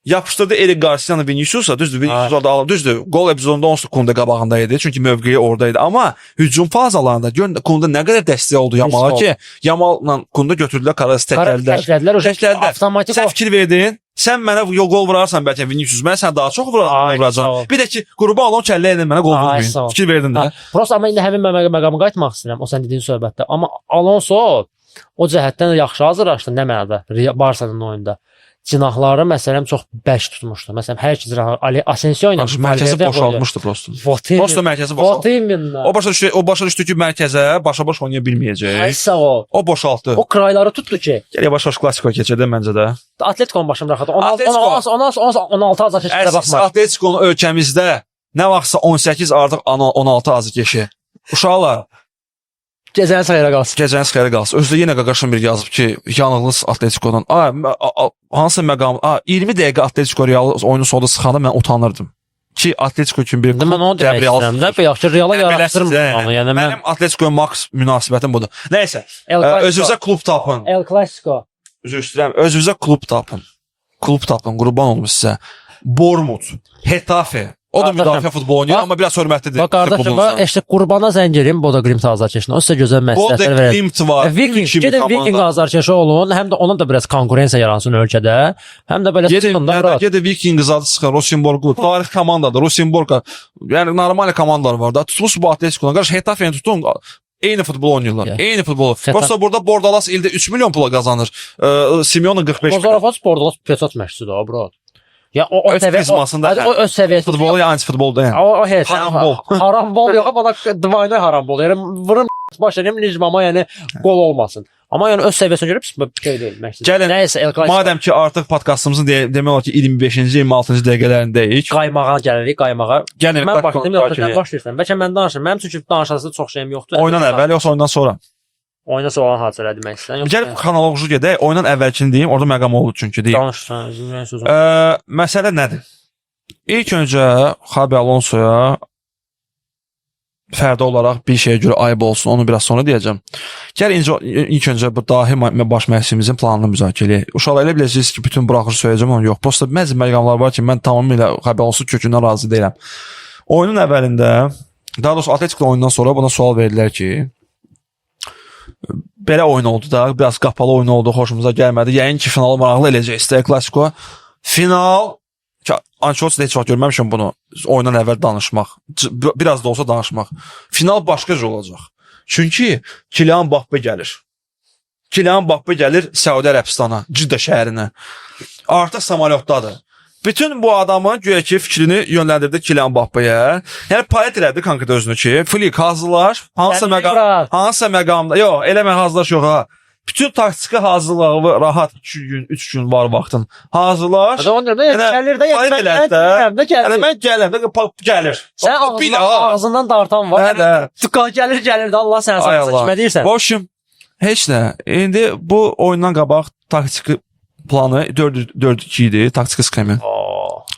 Yapışdırdı Eric Garcia'nı Vinicius'a, düzdür, Vinicius'a da alıb, düzdür. Gol epizodunda onsuz Kunde qabağında idi, çünki mövqeyi oradaydı. Amma hücum fazalarında görün Kunde nə qədər dəstək oldu Yamala ki, Yamal'la Kunde götürdülər karası təklədilər. Avtomatik sən fikir verdin, sən mənə gol vurarsan bəlkə Vinicius, mən sən daha çox vuracam. Bir də ki, qruba alon kəllə edin mənə gol vurmayın. Fikir verdin də. Prosta amma indi həmin məqama qayıtmaq istəyirəm, o sən dediyin söhbətdə. Amma Alonso o cəhətdən yaxşı hazırlaşdı, nə mənada Barçanın oyunda. Cinahları məsələn çox bərk tutmuşdu. Məsələn hər iki cinah Ali Asensio ilə mərkəzi boşaltmışdı prosta. Prosta mərkəzi boşaltdı. O başa düşdü ki, mərkəzə başa-baş oynaya bilməyəcək. Ay sağ ol. O boşaltdı. O krayları tutdu ki. Gəl yavaş-yavaş klassikoya keçədə məncə də. Atletico'nun başını buraxdı. 16 azar keçişə baxma. Atletico'nun ölkəmizdə nə vaxtsa 18 artıq 16 azı keçi. Uşaqlar Gecəniz xeyrə qalsın. Gecəniz xeyrə qalsın. Özdə yenə Qaqaşın bir yazıb ki, yanıqlınız Atletico'dan. Hansı məqam? 20 dəqiqə Atletico Real oyunu sonunda sıxanda mən utanırdım. Ki Atletico üçün bir mən onu demək istəyirəm də, yaxşı Real'a yaraşdırmır. Yəni mənim Atletico'ya max münasibətim budur. Nəysə, özünüzə klub tapın. El Clasico. Üzr istəyirəm, özünüzə klub tapın. Klub tapın, qurban olum sizə. Bournemouth, Hetafe. O da müdafiə futbol oynayır, amma biraz hörmətlidir. Bax qardaşım, eşdə Qurbana zəng edin, Bodo Glimt azarkeşinə. O sizə gözəl məsləhətlər verər. Bodo Glimt var. Gedin Viking azarkeşi olun, həm də ona da biraz konkurensiya yaransın ölkədə. Həm də belə çıxında rahat. Gedin Viking adı çıxar, Rosenborg, tarix komandadır, Rosenborg. Yəni normal komandalar var da. Tutmuş bu Atletico'dan. Qarşı Hetafe'ni tutun. Eyni futbol oynayırlar. Eyni futbol. Prosta burada Bordalas ildə 3 milyon pula qazanır. Simeone 45 milyon. Bordalas Bordalas pesat məşqçidir o, bro. Ya o səviyyəsində o öz səviyyəsində futbol ya anti-futbolda yəni. O heç harambol yox, bana divaylı harambol. Yəni vurun başlayım Nicmama, yəni gol olmasın. Amma yəni öz səviyyəsinə görə pis şey deyil məşqçi. Nəysə El Clasico. Madəm ki artıq podkastımızın demək olar ki 25-ci 26-cı dəqiqələrdəyik. Qaymağa gəlirik, qaymağa. Gəlin mən başlayım yoxsa sən başlayırsan. Bəlkə mən danışım. Mənim üçün danışası çox şeyim yoxdur. Oyundan əvvəl yoxsa oyundan sonra? Oyuna olan hadisələr demək istəyirəm. Gəl xronoloji gedək. Oyundan əvvəlkini deyim, orada məqam oldu çünki deyim. Danışsan, sözüm. Məsələ nədir? İlk öncə Xabi Alonsoya fərdi olaraq bir şeyə görə ayıb olsun, onu biraz sonra deyəcəm. Gəl ilk öncə bu dahi baş məşqçimizin planını müzakirə edək. Uşaqlar elə biləcəksiniz ki, bütün buraxır söyləyəcəm, onu yox. Prosta bəzi məqamlar var ki, mən tamamilə Xabi Alonso kökündən razı deyiləm. Oyunun əvvəlində, daha doğrusu Atletico oyundan sonra buna sual verdilər ki, belə oyun oldu da, biraz qapalı oyun oldu, xoşumuza gəlmədi. Yəqin ki, finalı maraqlı eləyəcək El Clasico. Final, Ancelotti'də heç vaxt görməmişəm bunu, oyundan əvvəl danışmaq, biraz da olsa danışmaq. Final başqa cür olacaq. Çünki Kylian Mbappé gəlir. Kylian Mbappé gəlir Səudi Ərəbistana, Ciddə şəhərinə. Artıq samolyotdadır. Bütün bu adamın güya ki fikrini yönləndirdi Kylian Mbappé'yə. Yəni palet elədi konkret özünü ki, Flick hazırlaş, hansısa məqamda, yox, eləmə hazırlaş yox ha. Bütün taktiki hazırlığı rahat 2 gün, 3 gün var vaxtın. Hazırlaş. Gəlir də, mən gəlir. Sən ağzından dartan var. Gəlir də, Allah sənə seçmə deyirsən. Boşum, heç nə. İndi bu oyundan qabaq taktiki planı 4-4-2 idi, taktiki skemi.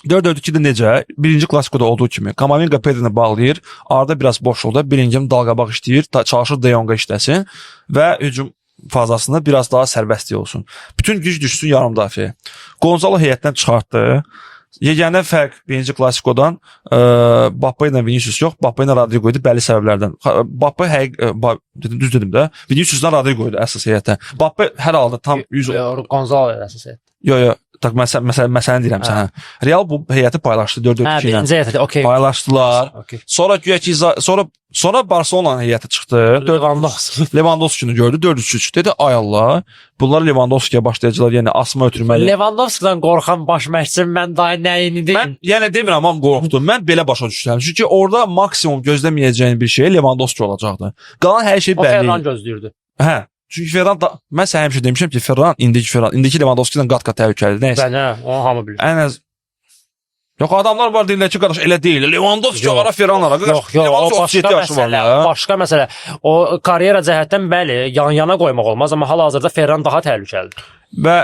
4-4-2-də necə? Birinci klassikoda olduğu kimi Kamavinga Pedrini bağlayır, arada biraz boşluqda Bellingham dalqabaq işləyir, çalışır De Jong'a işləsin və hücum fazasında biraz daha sərbəstlik olsun. Bütün güc düşsün yarım müdafiəyə. Gonzalo heyətdən çıxartdı. Yeganə fərq birinci klassikodan Bappa ilə Vinicius yox, Bappa ilə Rodrigo idi bəlli səbəblərdən. Bappa düz dedim də, Vinicius'dan Rodrigo idi əsas heyətdə. Bappa hər halda tam 100 Gonzalo əsas heyət. Yo, tak məsələni deyirəm sənə. Real bu heyəti paylaşdı 4-4-2 ilə. Birinci heyəti, okey. Paylaşdılar. Okay. Sonra güya ki sonra Barcelona heyəti çıxdı. Lewandowski-ni gördü 4-3-3. Dedi ay Allah, bunlar Lewandowski'yə başlayacaqlar, yəni asma ötürməli. Lewandowski-dan qorxan baş məşqçi mən daha nəyini deyim? Mən yəni demirəm amma qorxdum. Mən belə başa düşdüm. Çünki orada maksimum gözləməyəcəyin bir şey Lewandowski olacaqdı. Qalan hər şey bəlli. O Ferran gözləyirdi. Hə. Çünki Ferran da mən sənə həmişə demişəm ki, indiki Lewandowski-dən qat-qat təhlükəlidir. Nəysə. Bənə, onu hamı bilir. Ən az yox, adamlar var deyirlər ki, qardaş elə deyil. Lewandowski ara Ferranlara. Yox, o başqa məsələ. Başqa məsələ. O karyera cəhətdən bəli, yan-yana qoymaq olmaz, amma hal-hazırda Ferran daha təhlükəlidir. Və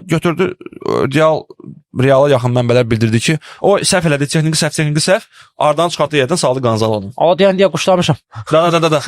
götürdü Reala yaxın mənbələr bildirdi ki, o səhv elədi, texniki səhv, aradan çıxartdı yerdən saldı Gonzalo'nu. Ala deyən deyə quşlamışam. Da.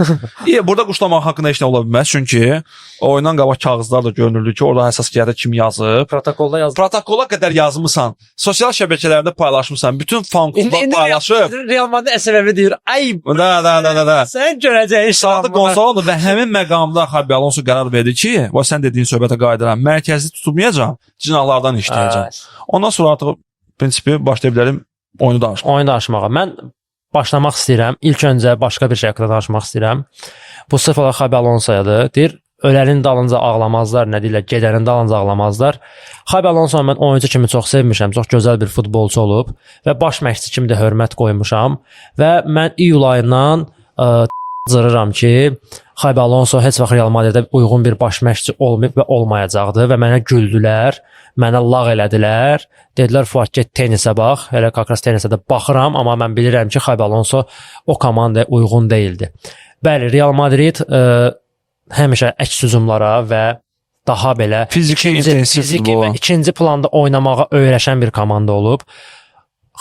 Burada quşlamaq haqqında heç nə ola bilməz, çünki oyundan qabaq kağızlar da görünürdü ki, orada həssasiyyətə kim yazıb. Protokolda yazdı. Protokola qədər yazmısan, sosial şəbəkələrdə paylaşmısan, bütün fan klublar paylaşıb. Real Madrid SVV deyir, ay Da. sən görəcəksən. Saldı Gonzalo və həmin məqamda Xabi Alonso qərar verdi ki, və sən dediyin söhbətə qayıdıram, mərkəzi tutulmayacağam, cinahlardan işləyəcəm. Ondan sonra artıq prinsipi başlaya bilərim oyunu danışmağa. Oyunu danışmağa. Mən başlamaq istəyirəm. İlk öncə başqa bir şey haqqında danışmaq istəyirəm. Bu sırf olaraq Xabi Alonso'yadır. Deyir, ölənin dalınca ağlamazlar, nə deyirlər, gedənin dalınca ağlamazlar. Xabi Alonso mən oyuncu kimi çox sevmişəm. Çox gözəl bir futbolçu olub və baş məşqçi kimi də hörmət qoymuşam və mən iyul ayından cırıram ki, Xabi Alonso heç vaxt Real Madriddə uyğun bir baş məşqçi olmayıb və olmayacaqdı və mənə güldülər, mənə lağ elədilər. Dedilər, Fuad get tenisə bax. Elə kakras tenisə də baxıram, amma mən bilirəm ki, Xabi Alonso o komandaya uyğun deyildi. Bəli, Real Madrid həmişə əks hücumlara və daha belə fiziki və ikinci planda oynamağa öyrəşən bir komanda olub.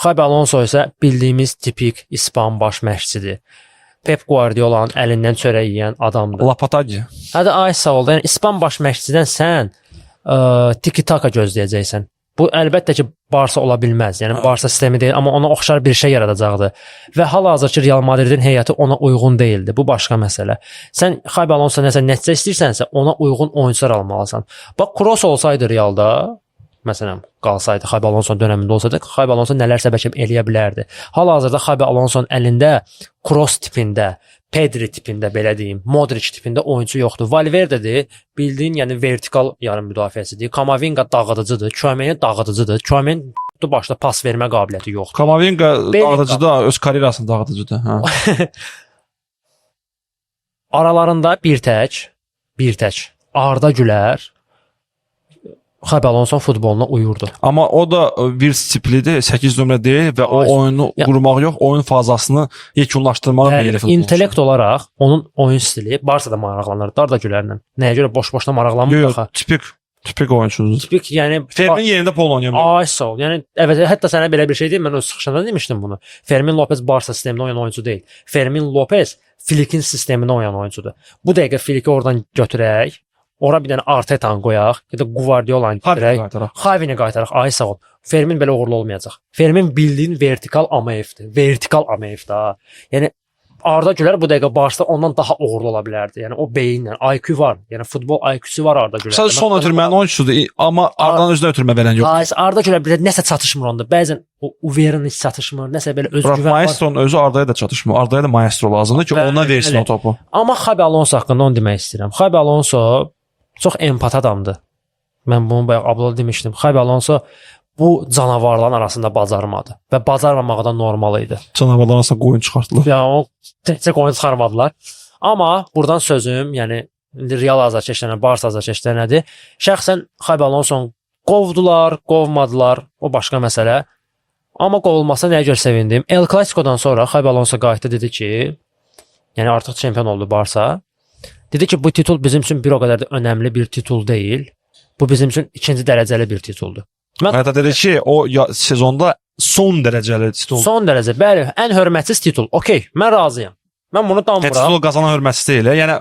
Xabi Alonso isə bildiyimiz tipik İspan baş məşqçidir. Pep Guardiola'nın əlindən çörək yeyən adamdır. Lapatagi. Hədə ay sağ ol. Yəni İspan baş məşqçidən sən tiki-taka gözləyəcəksən. Bu əlbəttə ki, Barsa ola bilməz. Yəni Barsa sistemi deyil, amma ona oxşar bir şey yaradacaqdı. Və hal-hazırki Real Madridin heyəti ona uyğun deyildi. Bu başqa məsələ. Sən Xabi Alonso nəsə nəticə istəyirsənsə, ona uyğun oyunçular almalısan. Bax, Kroos olsaydı Realda, məsələn, qalsaydı Xabi Alonso'nun dövründə olsaydı, Xabi Alonso nələrsə bəlkə eləyə bilərdi. Hal-hazırda Xabi Alonso'nun əlində Kroos tipində, Pedri tipində, belə deyim, Modric tipində oyuncu yoxdur. Valverde'dir, bildiyin, yəni vertikal yarım müdafiəçidir. Kamavinga dağıdıcıdır, Tchouaméni dağıdıcıdır. Tchouaméni başda pas vermə qabiliyyəti yoxdur. Kamavinga dağıdıcıdır, öz karyerasını dağıdıcıdır. Hə. Aralarında bir tək Arda Güler Xabi Alonso futboluna uyurdu. Amma o da bir tiplidir, 8 nömrə deyil və o oyunu qurmaq yox, oyun fazasını yekunlaşdırmağa meyilli futbolçu. İntellekt olaraq onun oyun stili Barsa da maraqlanır, Arda Gülerlə. Nəyə görə boş-boşuna maraqlanmır axı? Tipik oyunçudur. Tipik, yəni Fermin yerində Pol oynayır. Ay sağ ol. Yəni əvvəl hətta sənə belə bir şey deyim, mən öz çıxışında demişdim bunu. Fermin Lopez Barsa sistemində oynayan oyunçu deyil. Fermin Lopez Flick'in sistemində oynayan oyunçudur. Bu dəqiqə Flick'i oradan götürək. Ora bir dənə Arteta'nı qoyaq, ya da Guardiola'nı gətirək. Xavini qaytaraq. Ay sağ ol. Fermin belə uğurlu olmayacaq. Fermin bildiyin vertikal Ameyevdir. Vertikal Ameyevdir. Yəni Arda Güler bu dəqiqə Barsa ondan daha uğurlu ola bilərdi. Yəni o beyinlə, IQ var. Yəni futbol IQ-su var Arda Gülerdə. Sadəcə son ötürmənin oyunçusudur, amma Ardanın özünə ötürmə verən yox. Arda Güler bir də nəsə çatışmır onda. Bəzən o Uver'in heç çatışmır, nəsə belə özgüvən var. Maestro'nun özü Arda'ya da çatışmır. Arda'ya da maestro lazımdır ki, ona versin o topu. Amma Xabi Alonso haqqında onu demək istəyirəm. Xabi Alonso çox empat adamdır. Mən bunu bayaq Abdullah demişdim. Xabi Alonso bu canavarların arasında bacarmadı və bacarmamağı da normal idi. Canavarların arasında qoyun çıxartdılar. Ya o təkcə qoyun çıxarmadılar. Amma buradan sözüm, yəni Real azarkeşlərinə, Barsa azarkeşlərinədir. Şəxsən Xabi Alonso'nu qovdular, qovmadılar, o başqa məsələ. Amma qovulmasına nəyə görə sevindim? El Clasico'dan sonra Xabi Alonso qayıtdı, dedi ki, yəni artıq çempion oldu Barsa. Dedi ki, bu titul bizim üçün bir o qədər də önəmli bir titul deyil. Bu bizim üçün ikinci dərəcəli bir tituldur. Hətta dedi ki, o sezonda son dərəcəli titul. Son dərəcə, bəli, ən hörmətsiz titul. Okey, mən razıyam. Mən bunu danmıram. Titul qazanan hörmətsiz deyil. Yəni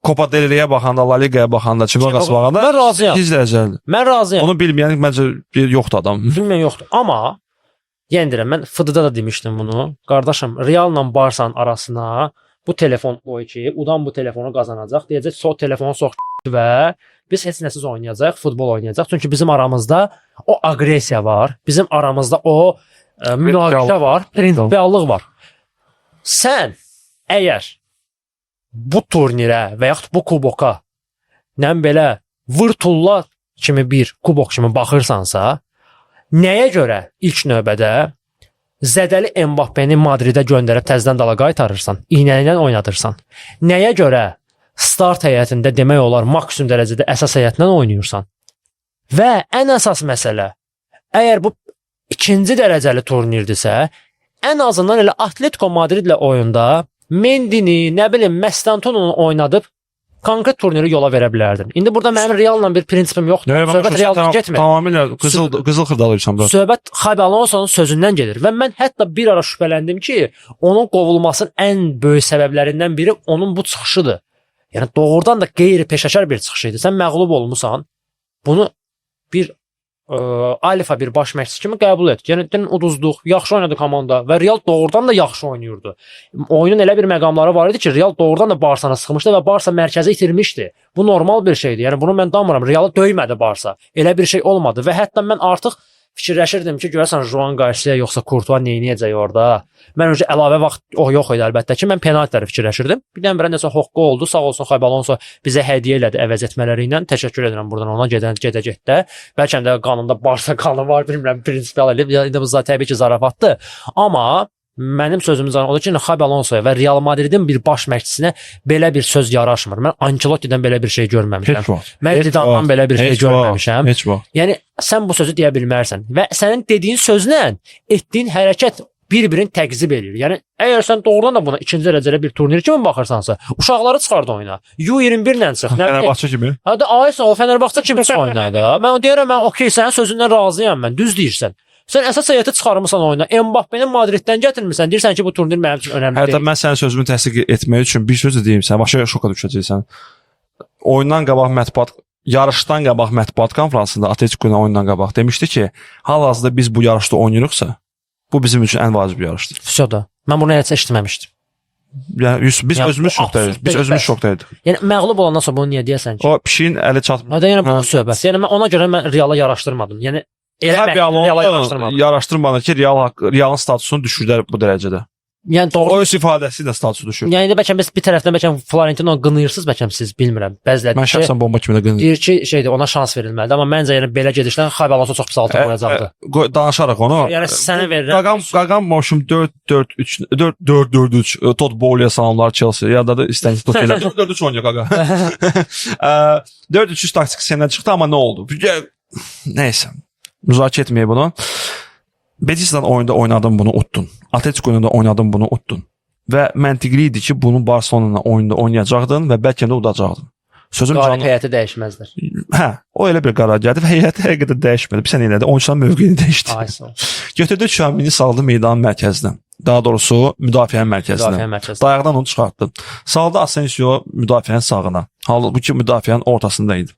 Copa del Rey'ə baxanda, La Liga'ya baxanda, Çempionat'a baxanda Mən razıyam. 8 dərəcəlidir. Mən razıyam. Onu bilməyən məncə yoxdur adam. Bilmən yoxdur. Amma yenə deyirəm, mən FD-da da demişdim bunu. Qardaşım, Real'la Barsanın arasına bu telefon qoy ki, udan bu telefonu qazanacaq. Deyəcək, so telefonu sox və biz heç nəsiz oynayacaq, futbol oynayacaq. Çünki bizim aramızda o aqressiya var. Bizim aramızda o münaqişə var, prinsipiallıq var. Sən əgər bu turnirə və yaxud bu kuboka nə belə vırtulla kimi bir kubok kimi baxırsansa, nəyə görə ilk növbədə zədəli Mbappeni Madridə göndərib təzədən dala qaytarırsan, iynəylə oynadırsan? Nəyə görə start heyətində demək olar maksimum dərəcədə əsas heyətlə oynayırsan? Və ən əsas məsələ, əgər bu ikinci dərəcəli turnirdirsə, ən azından elə Atletico Madridlə oyunda Mendini, nə bilim, Məstantonunu oynadıb konkret turniri yola verə bilərdin. İndi burada mənim Real'la bir prinsipim yoxdur. Söhbət Real'dan getmir. Tamamilə qızıl xırdalıysan bura. Söhbət Xabi Alonsonun sözündən gedir və mən hətta bir ara şübhələndim ki, onun qovulmasının ən böyük səbəblərindən biri onun bu çıxışıdır. Yəni doğrudan da qeyri-peşəkar bir çıxış idi. Sən məğlub olmusan, bunu bir alfa bir baş məşqçi kimi qəbul et. Yəni uduzduq, yaxşı oynadı komanda və Real doğrudan da yaxşı oynayırdı. Oyunun elə bir məqamları var idi ki, Real doğrudan da Barsanı sıxmışdı və Barsa mərkəzi itirmişdi. Bu normal bir şeydir. Yəni bunu mən danmıram. Realı döymədi Barsa. Elə bir şey olmadı və hətta mən artıq fikirləşirdim ki, görəsən Juan Garcia yoxsa Courtois nə edəcək orada. Mən öncə əlavə vaxt yox idi əlbəttə ki, mən penaltiləri fikirləşirdim. Birdən-birə nəsə hoqqu oldu. Sağ olsun Xabi Alonso bizə hədiyyə elədi əvəz etmələri ilə. Təşəkkür edirəm buradan ona gedə-gedə. Bəlkə də qanunda Barsa qanı var, bilmirəm, prinsipial elib. İndi bu təbii ki, zarafatdır. Amma mənim sözümüz odur ki, Xabi Alonsoya və Real Madridin bir baş məşqçisinə belə bir söz yaraşmır. Mən Ancelotti'dən belə bir şey görməmişəm. Mən Zidane'dan belə bir şey görməmişəm. Heç vaxt. Yəni sən bu sözü deyə bilmərsən və sənin dediyin sözlə etdiyin hərəkət bir-birini təqzib edir. Yəni əgər sən doğrudan da buna ikinci dərəcəli bir turnir kimi baxırsansa, uşaqları çıxard oyuna. U21 ilə çıx. Fenerbahçe kimi. Hadi aysa o Fenerbahçe kimi çıx oynaydı. Mən deyirəm, mən okey, sənin sözündən razıyam mən. Düz deyirsən. Sən əsas heyəti çıxarmısan oyuna. Mbappeni Madriddən gətirmirsən. Deyirsən ki, bu turnir mənim üçün önəmli deyil. Hətta mən sənin sözümü təsdiq etmək üçün bir söz də deyim sən. Başqa şoka düşəcəksən. Oyundan qabaq yarışdan qabaq mətbuat konfransında Atletico ilə oyundan qabaq demişdi ki, hal-hazırda biz bu yarışda oynayırıqsa, bu bizim üçün ən vacib yarışdır. Fəsoda. Mən bunu heç eşitməmişdim. Yəni biz özümüz şokdayıq. Biz özümüz şokdayıq. Yəni məğlub olandan sonra bunu niyə deyəsən ki? O pişiyin əli çatmır. Hadi yəni bu söhbət. Yəni mən ona görə mən Reala yaraşdırmadım. Yəni Xabi yaraşdırmadı ki, Realın statusunu düşürdər bu dərəcədə. Yəni doğru. O öz ifadəsi ilə statusu düşür. Yəni indi bəlkə biz bir tərəfdən bəlkə Florentino qınayırsınız, bəlkə siz bilmirəm. Bəziləri mən şəxsən bomba kimi də qınayıram. Deyir ki, şeydir, ona şans verilməlidir, amma məncə yəni belə gedişdən Xabi Alonso çox pis altı qoyacaqdı. Danışaraq onu. Yəni sənə verirəm. Qaqam moşum 4-4-3 Todd Bowley salamlar Chelsea. Ya da istəniz tut elə. 4-4-3 oynayır qaqa. 4-3 taktik səndən çıxdı, amma nə oldu? Nəysə. Müzakirə etməyə bunu. Betis'dən oyunda oynadın, bunu utdun. Atletico'da oynadın, bunu utdun. Və məntiqli idi ki, bunu Barcelona oyunda oynayacaqdın və bəlkə də udacaqdın. Sözüm canlı. Heyəti dəyişməzlər. Hə, o elə bir qərar gəldi və heyəti həqiqətən dəyişmədi. Bir sən elədi, oyunçuların mövqeyini dəyişdi. Ay sağ ol. Götürdü Şamini saldı meydanın mərkəzinə. Daha doğrusu müdafiənin mərkəzinə. Dayaqdan onu çıxartdı. Saldı Asensio müdafiənin sağına. Halbuki müdafiənin ortasında idi.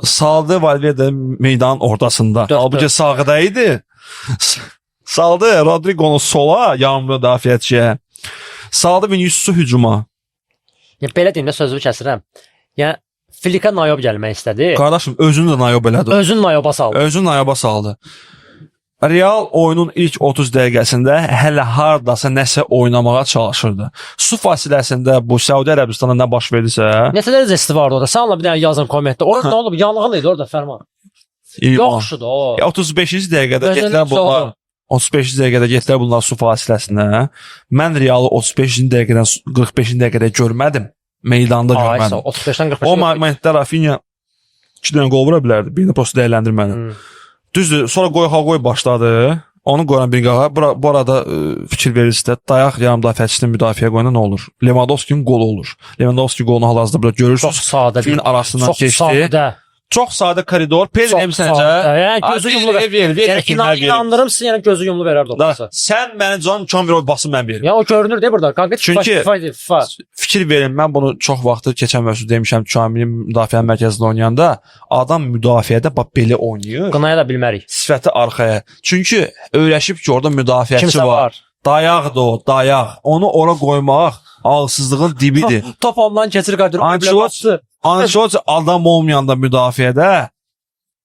Saldı Valverde meydanın ortasında. Halbuki sağda idi. Saldı Rodrigo'nu sola, yarım müdafiəçiyə. Saldı Vinicius'u hücuma. Yəni belə deyim də sözümü kəsirəm. Yəni Filika Nayob gəlmək istədi. Qardaşım özünü də Nayob elədi. Özünü Nayoba saldı. Özünü Nayoba saldı. Real oyunun ilk 30 dəqiqəsində hələ hardasa nəsə oynamağa çalışırdı. Su fasiləsində bu Səudi Ərəbistanında nə baş verdisə... Nəsə dərəcəsi vardı orada. Sən Allah bir dənə yazın kommentdə. Orada nə olub? Yanğın idi orada Fərman. Yoxşudur o. 35-ci dəqiqədə getdilər bunlar. 35-ci dəqiqədə getdilər bunlar su fasiləsinə. Mən Realı 35-ci dəqiqədən 45-ci dəqiqədə görmədim. Meydanda görmədim. 35-dən 45-ə. O momentdə Rafinha 2 dənə qol vura bilərdi. Birini prosta dəyərləndirmədi. Düzdür, sonra qoy başladı. Onu qoyan bir qağa. Bu arada fikir verirsə, dayaq yarım müdafiəçisinin müdafiəyə qoyanda nə olur? Lewandowski'nin qolu olur. Lewandowski qolunu hal-hazırda burada görürsünüz. Çox sadə. Filin arasından keçdi. Çox sadə koridor. Pedri səncə? Yəni gözü yumulu verər. İnandırım sizə, yəni gözü yumulu verər topu. Sən mənim canım Çomiro basın mən verim. Ya o görünür də burada. Konkret çünki fikir verin, mən bunu çox vaxtı keçən mövzu demişəm, Çomilin müdafiə mərkəzində oynayanda adam müdafiədə bax belə oynayır. Qınaya da bilmərik. Sifəti arxaya. Çünki öyrəşib ki, orada müdafiəçi var. Dayaqdır o, dayaq. Onu ora qoymaq ağılsızlığın dibidir. Top ondan keçir qadir. Ancelotti adam olmayanda müdafiədə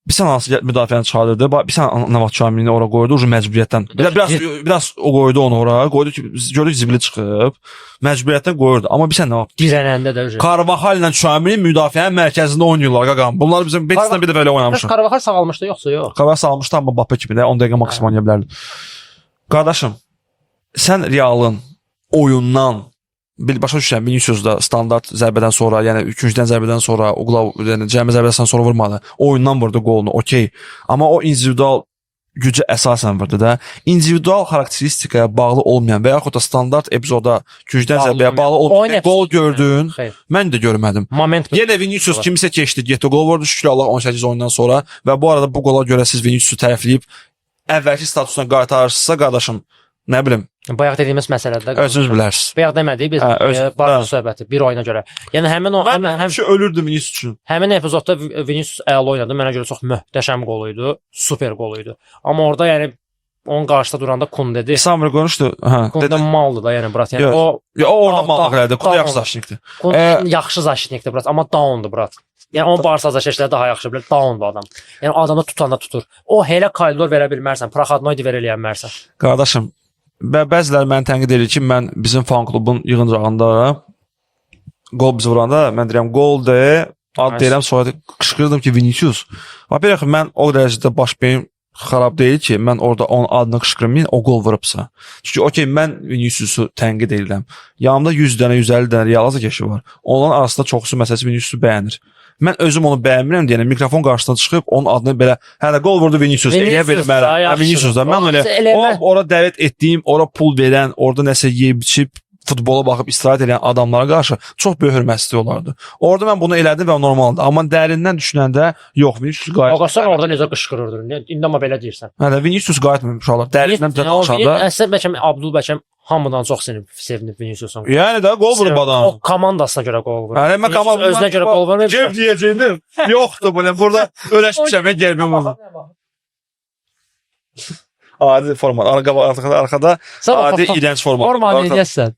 bir sən hansı müdafiəni çıxardırdı. Bir sən Navas Çamilini ora qoydu, məcburiyyətdən. Biraz o qoydu onu ora. Qoydu ki, gördük zibili çıxıb. Məcburiyyətdən qoyurdu. Amma bir sən Navas dirənəndə də Carvajal ilə Çamilin müdafiənin mərkəzində oynayırlar qaqam. Bunlar bizim Betis'dən bir də belə oynamışıq. Carvajal sağalmışdı yoxsa yox? Carvajal sağalmışdı, amma Mbappe kimi də 10 dəqiqə maksimum oynaya bilərdi. Qardaşım, sən Realın oyundan başa düşürəm, Vinicius da standart zərbədən sonra, yəni ikincidən zərbədən sonra, yəni cəmi zərbədən sonra vurmadı. Oyundan vurdu qolunu, okey. Amma o individual gücə əsasən vurdu da. İndividual xarakteristikaya bağlı olmayan və yaxud da standart epizoda gücdən zərbəyə bağlı olmayan qol gördün. Mən də görmədim. Yenə Vinicius kimisə keçdi, getdi, qol vurdu şükür Allah 18 oyundan sonra və bu arada bu qola görə siz Viniciusu tərəfləyib əvvəlki statusuna qaytarırsınızsa, qardaşım, nə bilim. Bayaq dediyimiz məsələdə özünüz bilərsiniz. Bayaq demədik biz barış söhbəti bir oyuna görə. Yəni həmin o ölürdü Vinicius üçün. Həmin epizodda Vinicius əla oynadı. Mənə görə çox möhtəşəm qol idi, super qol idi. Amma orada yəni onun qarşısında duranda Kundedi. Samir konuşdu. Kundedi maldı da yəni brat. Yəni o orada mallıq elədi. Kundi yaxşı zaşnikdir. Yaxşı zaşnikdir brat, amma downdur brat. Yəni onun Barsa zaşnikləri daha yaxşı bilir. Down bu adam. Yəni adamı tutanda tutur. O elə koridor verə bilmərsən, Proxadnoydi verə bilmərsən. Qardaşım, bəziləri məni tənqid edir ki, mən bizim fan klubun yığıncağında qol bizi vuranda, mən deyirəm qol de, ad deyirəm, sonra qışqırdım ki, Vinicius. Bax, mən o dərəcədə baş beyin xarab deyil ki, mən orada onun adını qışqırmayın, o qol vurubsa. Çünki okey, mən Viniciusu tənqid edirəm. Yanımda 100 dənə, 150 dənə Real azəkeşi var. Onların arasında çoxsu məsələsi Viniciusu bəyənir. Mən özüm onu bəyənmirəm deyənə mikrofon qarşısına çıxıb onun adını belə hə də qol vurdu Vinicius eləyə bilmərəm. Vinicius da mən elə ora dəvət etdiyim, ora pul verən, orada nəsə yeyib içib futbola baxıb istirahət edən adamlara qarşı çox böyük hörmətsizlik olardı. Orada mən bunu elədim və normaldır. Amma dərindən düşünəndə yox, Vinicius qayıtmır. Ağasan orada necə qışqırırdı? İndi amma belə deyirsən. Hə də Vinicius qayıtmır uşaqlar. Dərindən danışanda. Əslində bəlkə Abdulbəkəm hamıdan çox sevinib Vinicius'un. Yəni də qol vurub adam. O komandasına görə qol vurub. Yəni mən komandasına özünə görə qol vurmayıb. Cəb deyəcəydim. Yoxdur bu. Burada öləşmişəm, mən gəlməm ona. Adi format. Arxada adi iğrenç format. Normal edəsən.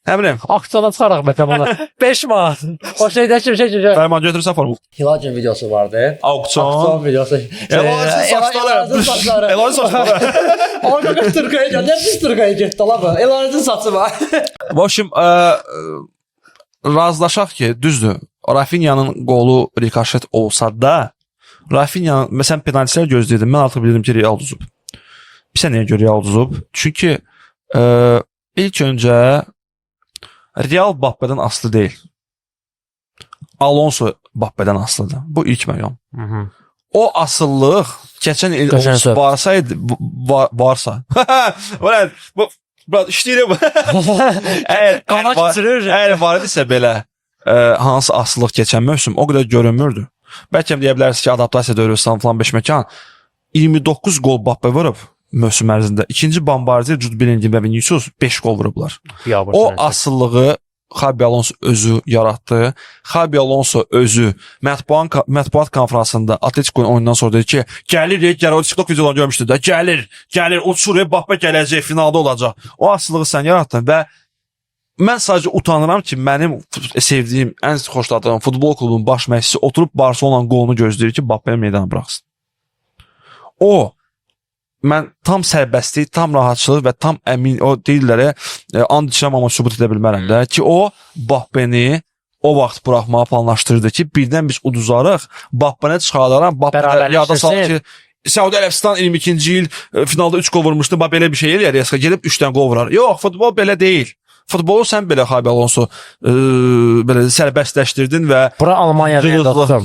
Nə bilim. Aksiyona çıxaraq məsələn ona. 5 manat. O şeydə şey. Fərman götürürsən formu. Hilacın videosu vardı. Auksion videosu. Elazığ saçları. Elazığ saçları. Orada Türkiyəyə gəldi. Biz Türkiyəyə getdi la bu. Elazığ saçı var. Başım razılaşaq ki, düzdür. Rafinha'nın qolu rikoşet olsa da Rafinha'nın məsələn penaltilər gözləyirdim. Mən artıq bilirdim ki, Real uduzub. Bir sənəyə görə Real uduzub. Çünki ilk öncə Real Mbappe'dən asılı deyil. Alonso Mbappe'dən asılıdır. Bu ilk məqam. O asıllıq keçən il varsa. Bu işləyir bu. Əgər var idisə belə hansı asıllıq keçən mövsüm o qədər görünmürdü. Bəlkə deyə bilərsiniz ki, adaptasiya dövrü falan 5 məkan 29 gol Mbappe vurub mövsüm ərzində. İkinci bombardier Jude Bellingham və Vinicius 5 gol vurublar. O asıllığı Xabi Alonso özü yaratdı. Xabi Alonso özü mətbuat konfransında Atletico'nun oyundan sonra dedi ki, gəlir, o TikTok videolarını görmüşdü də, gəlir, uçur, Mbappe gələcək, finalda olacaq. O asıllığı sən yarattın və mən sadəcə utanıram ki, mənim sevdiyim, ən xoşladığım futbol klubunun baş məşqçisi oturub Barcelona'nın qolunu gözləyir ki, Mbappe'ni meydana buraxsın. Mən tam sərbəstlik, tam rahatçılıq və tam əmin, o deyirlərə, and içirəm amma sübut edə bilmərəm də ki, o Mbappeni o vaxt buraxmağı planlaşdırdı ki, birdən biz uduzarıq, Mbappeni çıxardaram, Mbappeni yada salır ki, Səudi Ərəbistan 22-ci il finalda 3 gol vurmuşdu, belə bir şey eləyər, gedib 3-dən gol vurar. Yox, futbol belə deyil. Futbolu sən belə Xabi Alonso belə sərbəstləşdirdin və bura Almaniyada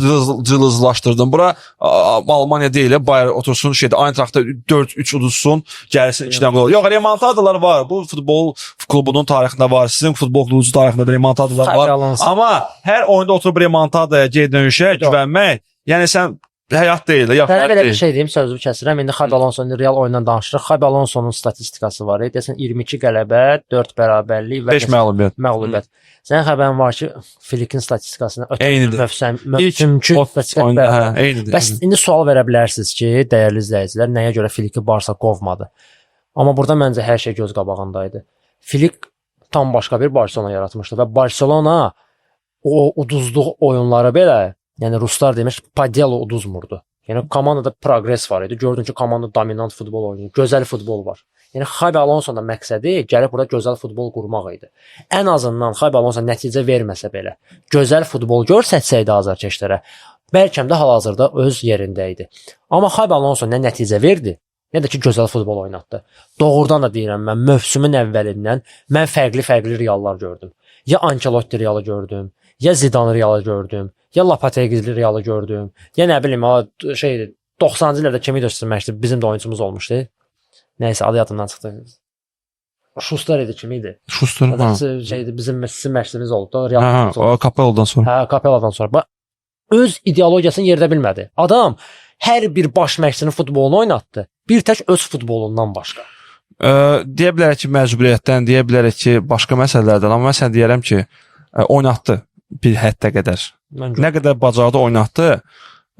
cılızlaşdırdın. Bura Almaniya deyil, Bayer otursun Eintrachtda 4-3 uduzsun, gəlsin 2-dən qol. Yox, remontadalar var. Bu futbol klubunun tarixində var. Sizin futbol klubunuzun tarixində də remontadalar var. Amma hər oyunda oturub remontadaya geri dönüşə güvənmək, yəni sən həyat deyil, yaxşı deyil. Belə bir şey deyim, sözümü kəsirəm. İndi Xabi Alonso'nun Real oyundan danışırıq. Xabi Alonso'nun statistikası var. Deyəsən 22 qələbə, 4 bərabərlik və 5 məğlubiyyət. Sənin xəbərin var ki, Flick'in statistikasına eynidir. Mövsümkü statistika eynidir. Bəs indi sual verə bilərsiniz ki, dəyərli izləyicilər, nəyə görə Flick'i Barsa qovmadı? Amma burada məncə hər şey göz qabağındaydı. Flick tam başqa bir Barcelona yaratmışdı və Barcelona o uduzduğu oyunları belə, yəni ruslar demiş, Padelo uduzmurdu. Yəni komandada progress var idi. Gördün ki, komanda dominant futbol oynayır, gözəl futbol var. Yəni Xabi Alonso'nun məqsədi gəlib burada gözəl futbol qurmaq idi. Ən azından Xabi Alonso nəticə verməsə belə, gözəl futbol görsətsəydi azarkeşlərə, bəlkə də hal-hazırda öz yerində idi. Amma Xabi Alonso nə nəticə verdi, nə də ki gözəl futbol oynatdı. Doğrudan da deyirəm mən, mövsümün əvvəlindən mən fərqli Reallar gördüm. Ya Ancelotti Realı gördüm, ya Zidane Realı gördüm, ya Lopetegui Realı gördüm, ya nə bilim, 90-cı illərdə kimi göstərmişdi, bizim də oyuncumuz olmuşdu. Nəysə, adı yadımdan çıxdı. Schuster idi, kim idi? Schuster, bizim məşqçimiz oldu da, Real. O Capello'dan sonra. Hə, Capello'dan sonra. Öz ideologiyasını yerdə bilmədi. Adam hər bir baş məşqçinin futbolunu oynatdı. Bir tək öz futbolundan başqa. Deyə bilərək ki, məcburiyyətdən, deyə bilərək ki, başqa məsələlərdən, amma mən sən deyərəm ki, oynatdı bir həddə qədər. Nə qədər bacardı oynatdı.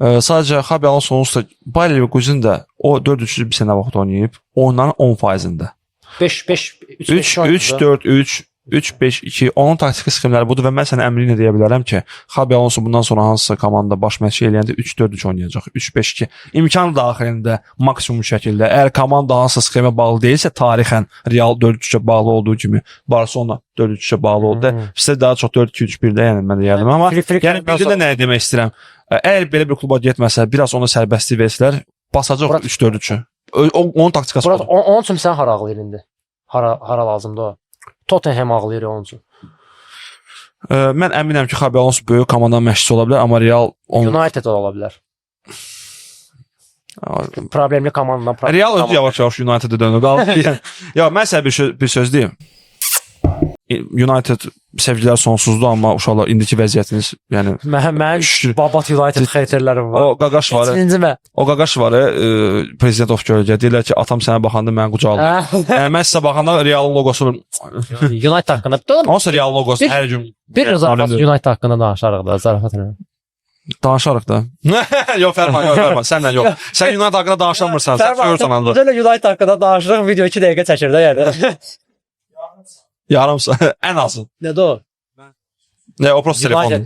Sadəcə Xabi Alonso'nun Bayer Leverkusen də o 4-3 bir sənə vaxt oynayıb, onların 10%-ində. 3-4-3, 3-5-2, onun taktiki sxemləri budur və mən sənə əmrinlə deyə bilərəm ki, Xabi Alonso bundan sonra hansısa komanda baş məşqçi eləyəndə 3-4-3 oynayacaq, 3-5-2. İmkan daxilində maksimum şəkildə, əgər komanda hansısa sxemə bağlı deyilsə, tarixən Real 4-3-ə bağlı olduğu kimi Barcelona 4-3-ə bağlı oldu. Sizə daha çox 4-2-3-1-də yəni mən deyərdim. Amma yəni bildə nə demək istəyirəm? Əgər belə bir kluba getməsə, biraz ona sərbəstlik versələr, basacaq 3-4-3-ü. Onun taktikası var. Onun üçün sən hara ağlayır indi? Hara lazımdır o? Tottenham ağlayır onun üçün. Mən əminəm ki, Xabi Alonso böyük komandanın məşqçisi ola bilər, amma Real United ola bilər. Problemli komandadan Real özü yavaş-yavaş United'ə dönür. Ya mən sənə bir söz deyim. United sevgilər sonsuzdur, amma uşaqlar indiki vəziyyətiniz, yəni mən Babat United xeyterlərim var. O qaqaş var, prezident of Gölgə deyirlər ki, atam sənə baxanda məni qucaqlayır. Mən sizə baxanda Real'ın loqosu United haqqında. Onsa Real loqosu hər gün bir zarafat United haqqında danışarıq da, zarafat elə. Danışarıq da. Yox, Fərman, sənlə yox. Sən United haqqında danışamırsan, sən görürsən anda. Biz United haqqında danışırıq, video 2 dəqiqə çəkir də yəni. Yarımsa, ən azı. Nədir o? O prosta telefonu.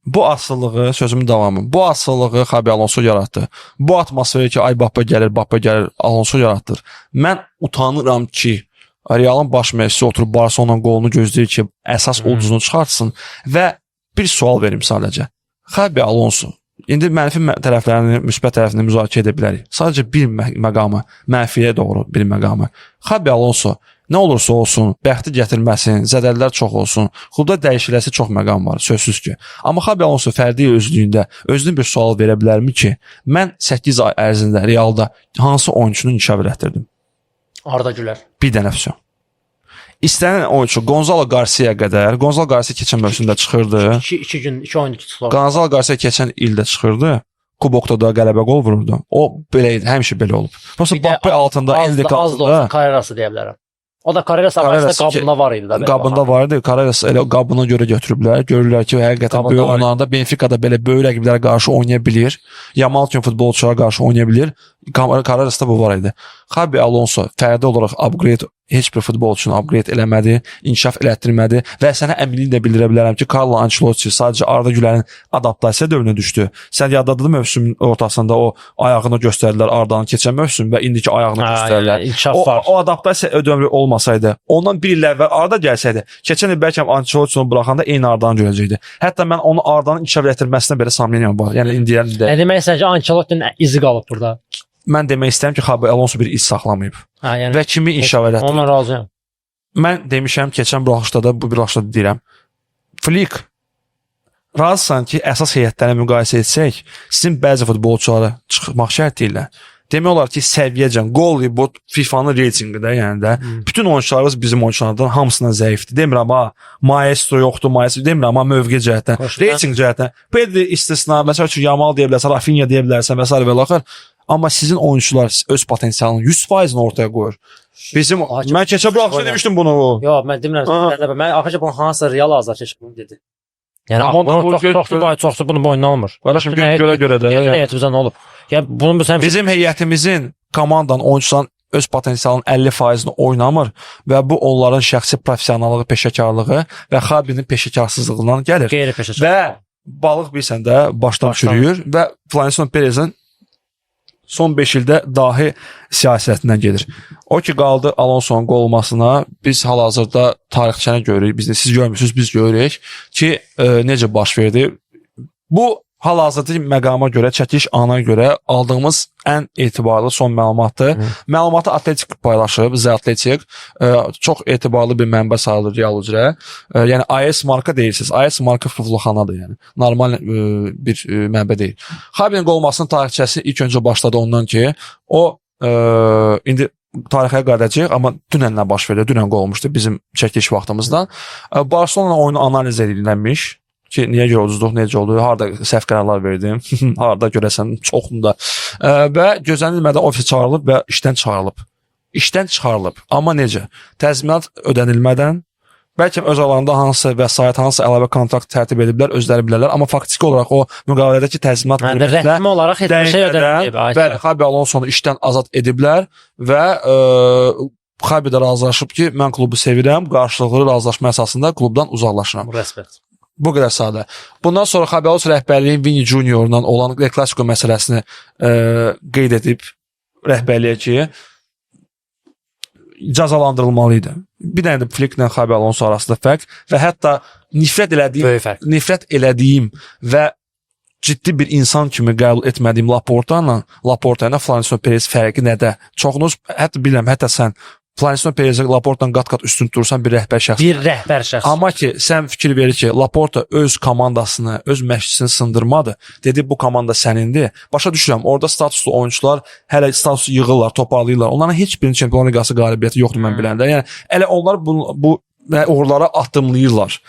Bu asılılığı, sözümün davamı, bu asılılığı Xabi Alonso yaratdı. Bu atmosferi ki, ay Bappa gəlir, Alonso yaratdır. Mən utanıram ki, Real'ın baş məşqçisi oturub Barcelona'nın qolunu gözləyir ki, əsas ulduzunu çıxartsın və bir sual verim sadəcə. Xabi Alonso, indi mənfi tərəflərini, müsbət tərəfini müzakirə edə bilərik. Sadəcə bir məqamı, mənfiyə doğru bir məqamı. Xabi Alonso nə olursa olsun, bəxti gətirməsin, zədəllər çox olsun, klubda dəyişiləsi çox məqam var, sözsüz ki. Amma Xabi Alonso fərdi özlüyündə özünə bir sual verə bilərmi ki, mən 8 ay ərzində Real'da hansı oyunçunu inkişaf elətdirdim? Arda Güler. Bir dənə füsun. İstənilən oyunçu Gonzalo Garcia qədər, Gonzalo Garcia keçən mövsümdə çıxırdı. 2 oyun sonra. Gonzalo Garcia keçən ildə çıxırdı. Kubokda da qələbə qol vururdu. O belə idi, həmişə belə olub. Prosta Bappe altında elde qaldı. Az da olsa Carrerası deyə bilərəm. O da Carreras arasında qabında var idi də. Qabında var idi. Carreras elə qabına görə götürüblər. Görürlər ki, həqiqətən böyük oynanda Benfica-da belə böyük rəqiblərə qarşı oynaya bilir. Yamal kimi futbolçulara qarşı oynaya bilir. Carrerasda bu var idi. Xabi Alonso fərdi olaraq upgrade heç bir futbolçunu upgrade eləmədi, inkişaf elətdirmədi və sənə əminliklə bildirə bilərəm ki, Carlo Ancelotti sadəcə Arda Gülərin adaptasiya dövrünə düşdü. Sən yaddadır mövsümün ortasında o ayağını göstərdilər Ardanın keçən mövsüm və indiki ayağını göstərdilər. O adaptasiya dövrü olmasaydı, ondan bir il əvvəl Arda gəlsəydi, keçən il bəlkə Ancelotti buraxanda eyni Ardanı görəcəkdi. Hətta mən onu Ardanın inkişaf elətdirməsinə belə samimiyyəm var. Yəni indiyəndə. Demək istəyirəm ki, Ancelottinin izi qalıb burada. Mən demək istəyirəm ki, Xabi Alonso bir iz saxlamayıb. Yəni, və kimi inkişaf elətdirib. Onunla razıyam. mən demişəm keçən buraxışda da, bu buraxışda da deyirəm. Flick, razısan ki, əsas heyətlərə müqayisə etsək, sizin bəzi futbolçuları çıxmaq şərti ilə demək olar ki, səviyyəcən, qol reboot FIFA'nın reytinqində, yəni də bütün oyunçularımız bizim oyunçulardan hamısından zəifdir. Demirəm, maestro yoxdur, demirəm, mövqe cəhətdən, reytinq cəhətdən. Pedri istisna, məsəl üçün Yamal deyə bilərsən, Rafinha deyə bilərsən və s. və laxır. Amma sizin oyunçular öz potensialının 100%-ni ortaya qoyur. Mən keçə buraxışda demişdim bunu. Yox, mən demirəm. Mən axıca bunu hansı Real azarkeş bunu dedi. Yəni çoxsu bunu boynuna almır. Qardaşım görə də. Heyətimizdə nə olub? Yəni bunu bizim heyətimizin komandanın oyunçuların öz potensialının 50%-ni oynamır və bu onların şəxsi professionallığı, peşəkarlığı və Xabinin peşəkarsızlığından gəlir. Qeyri-peşəkar. Və balıq bilsən də başdan çürüyür və Florentino Perez'in son 5 ildə dahi siyasətindən gedir. O ki, qaldı Alonso'nun qol olmasına, biz hal-hazırda tarixçəni görürük, siz görmürsünüz, biz görürük ki, necə baş verdi. Bu hal-hazırda məqama görə, çəkiliş ana görə aldığımız ən etibarlı son məlumatdır. Məlumatı Atletik paylaşıb, The Atletic. Çox etibarlı bir mənbə sayılır Real üzrə. Yəni AS marka deyirsiniz. AS marka futbolxanadır, yəni. Normal bir mənbə deyil. Xabinin qol olmasının tarixçəsi ilk öncə başladı ondan ki, o indi tarixə qayıdacaq, amma dünənlə baş verdi. Dünən qol olmuşdu bizim çəkiliş vaxtımızda. Barcelona oyunu analiz edilmiş ki, niyə görə ucuzluq, necə oldu, harada səhv qərarlar verdim, harada görəsən çoxunda və gözlənilmədən ofis çağırılıb və işdən çıxarılıb. İşdən çıxarılıb. Amma necə? Təzminat ödənilmədən, bəlkə öz alanında hansı vəsait, hansı əlavə kontrakt tərtib ediblər, özləri bilərlər, amma faktiki olaraq o müqavilədəki təzminat rəsmi olaraq heç bir şey ödənilməyib. Bəli, Xabi Alonsonu işdən azad ediblər və Xabi də razılaşıb ki, mən klubu sevirəm, qarşılıqlı razılaşma əsasında klubdan uzaqlaşıram. Respekt. Bu qədər sadə. Bundan sonra Xabi Alonso rəhbərliyin Vini Junior'la olan El Clasico məsələsini qeyd edib rəhbərliyə ki, cəzalandırılmalıydı. Bir dənə də Flicklə Xabi Alonso arasında fərq və hətta nifrət elədiyim və ciddi bir insan kimi qəbul etmədiyim Laporta ilə Florentino Perez fərqi nədə? Çoxunuz, hətta bilirəm, hətta sən Florentino Perez'e Laporta'dan qat-qat üstün durursan bir rəhbər şəxs. Bir rəhbər şəxs. Amma ki, sən fikir verir ki, Laporta öz komandasını, öz məşqçisini sındırmadı. Dedi, bu komanda sənindir. Başa düşürəm, orada statuslu oyuncular hələ statusu yığırlar, toparlayırlar. Onların heç birinin Çempionlar Liqası qalibiyyəti yoxdur mən biləndə. Yəni, elə onlar bu uğurlara addımlayırlar.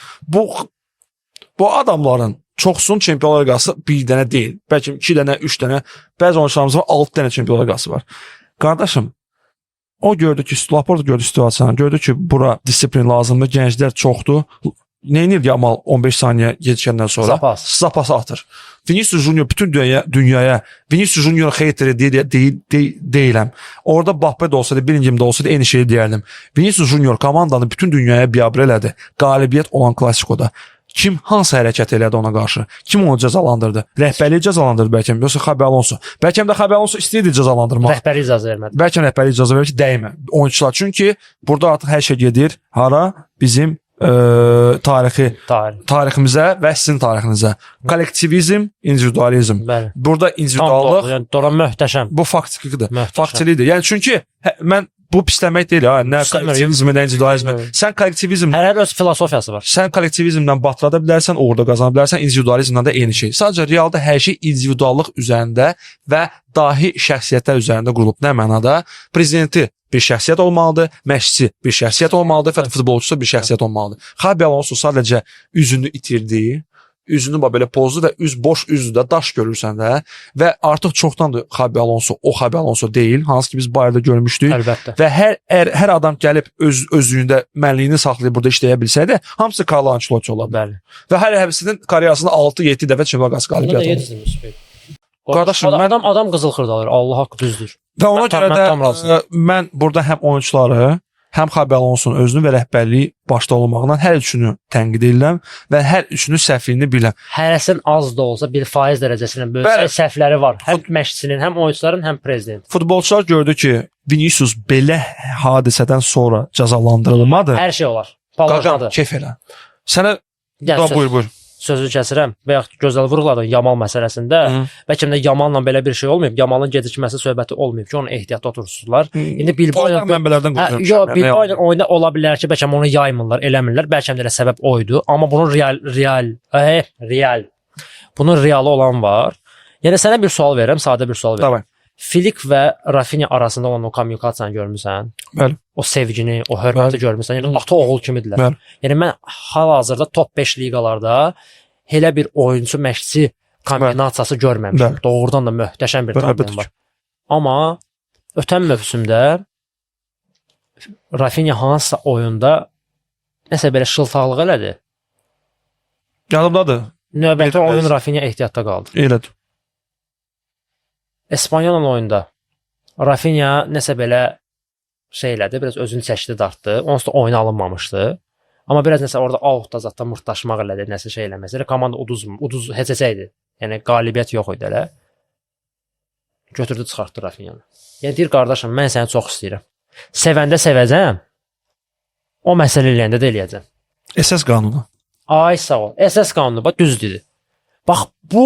Bu adamların çoxsunun Çempionlar Liqası bir dənə deyil. Bəlkə 2 dənə, 3 dənə, bəzi oyuncularımız var, 6 dənə Çempionlar Liqası var. Qardaşım, o gördü ki, Laporta gördü situasiyanı, gördü ki, bura disiplin lazımdır, gənclər çoxdur. Neynir Yamal 15 saniyə geçəndən sonra? Zapas atır. Vinicius Junior bütün dünyaya Vinicius Junior xeyteri deyiləm. Orada Mbappé də olsaydı, birincimdə olsaydı eyni şeyi deyərdim. Vinicius Junior komandanı bütün dünyaya biabr elədi. Qalibiyyət olan Klasikoda. Kim hansı hərəkət elədi ona qarşı? Kim onu cəzalandırdı? Rəhbərliyi cəzalandırdı bəlkə, yoxsa Xabi Alonso? Bəlkə də Xabi Alonso istəyirdi cəzalandırmaq. Rəhbəri icazə vermədi. Bəlkə rəhbəri icazə verdi ki, dəymə. Oyunçular, çünki burada artıq hər şey gedir. Hara? Bizim tariximizə və sizin tarixinizə. Kollektivizm, individualizm. Bəli. Burada individuallıq, yəni doğru möhtəşəm. Bu faktiklidir. Faktiklidir. Yəni çünki mən bu pisləmək deyil, nə kollektivizm, nə individualizm. Sən kollektivizm, hər öz filosofiyası var. Sən kollektivizmdən batıra bilərsən, orada qazana bilərsən, individualizmdən də eyni şey. Sadəcə realda hər şey individuallıq üzərində və dahi şəxsiyyətlər üzərində qurulub. Nə mənada? Prezidenti bir şəxsiyyət olmalıdır, məşqçisi bir şəxsiyyət olmalıdır və futbolçusu bir şəxsiyyət olmalıdır. Xabi Alonso sadəcə üzünü itirdi, üzünü belə pozdu və boş üzdü də, daş görürsən də və artıq çoxdandır Xabi Alonso o Xabi Alonso deyil, hansı ki biz bayırda görmüşdük. Əlbəttə. Və hər adam gəlib özlüyündə mənliyini saxlayıb burada işləyə bilsəydi, hamısı Carlo Ancelotti ola bilər. Və hər həbsinin karyerasında 6-7 dəfə Çempionlar Liqası qalibiyyəti oldu. Qardaşım, adam qızıl xırda alır, Allah haqqı düzdür. Və ona görə də mən burada həm oyunçuları, həm Xabi Alonso'nun özünü və rəhbərliyi başda olmaqla hər üçünü tənqid edirəm və hər üçünün səhvliyini bilirəm. Hərəsinin az da olsa 1% dərəcəsində böyük səhvləri var. Həm məşqçinin, həm oyunçuların, həm prezident. Futbolçular gördü ki, Vinicius belə hadisədən sonra cəzalandırılmadı. Hər şey olar. Palajnadır. Keyf elə. Sənə buyur. sözünü kəsirəm və yaxud gözəl vurğuladın Yamal məsələsində. Bəlkə də Yamalla belə bir şey olmayıb. Yamalın gecikməsi söhbəti olmayıb ki, onu ehtiyatla otursunlar. İndi Bilbao ilə mənbələrdən yox, Bilbao ilə oyunda ola bilər ki, bəlkə onu yaymırlar, eləmirlər. Bəlkə də elə səbəb oydu, amma bunun real bunun realı olan var. Yəni sənə bir sual verirəm, sadə bir sual verirəm. Filik və Rafinha arasında olan o kommunikasiyanı görmüsən? Bəli. O sevgini, o hörməti görmüsən? Yəni ata oğul kimidirlər. Bəli. Yəni mən hal-hazırda top 5 liqalarda elə bir oyunçu məşqçi kombinasiyası görməmişəm. Doğrudan da möhtəşəm bir tandem var. Amma ötən mövsümdə Rafinha hansısa oyunda nəsə belə şıltaqlıq elədi. Yadımdadır. Növbəti oyun Rafinha ehtiyatda qaldı. Elədir. Espanyola oyunda Rafinha nəsə belə şey elədi, biraz özünü çəkdi, dartdı. Onsuz da oyuna alınmamışdı. Amma biraz nəsə orada outda zətdə mırtdaşmaq elədi, nəsə şey eləməsi. Komanda uduz heçəcəkdi. Yəni qalibiyyət yox idi elə. Götürdü, çıxartdı Rafinhanı. Yəni deyir qardaşım, mən səni çox istəyirəm. Sevəndə sevəcəm. O məsələ eləyəndə də eləyəcəm. SS qanunu. Ay sağ ol. SS qanunu bax düz dedi. Bax bu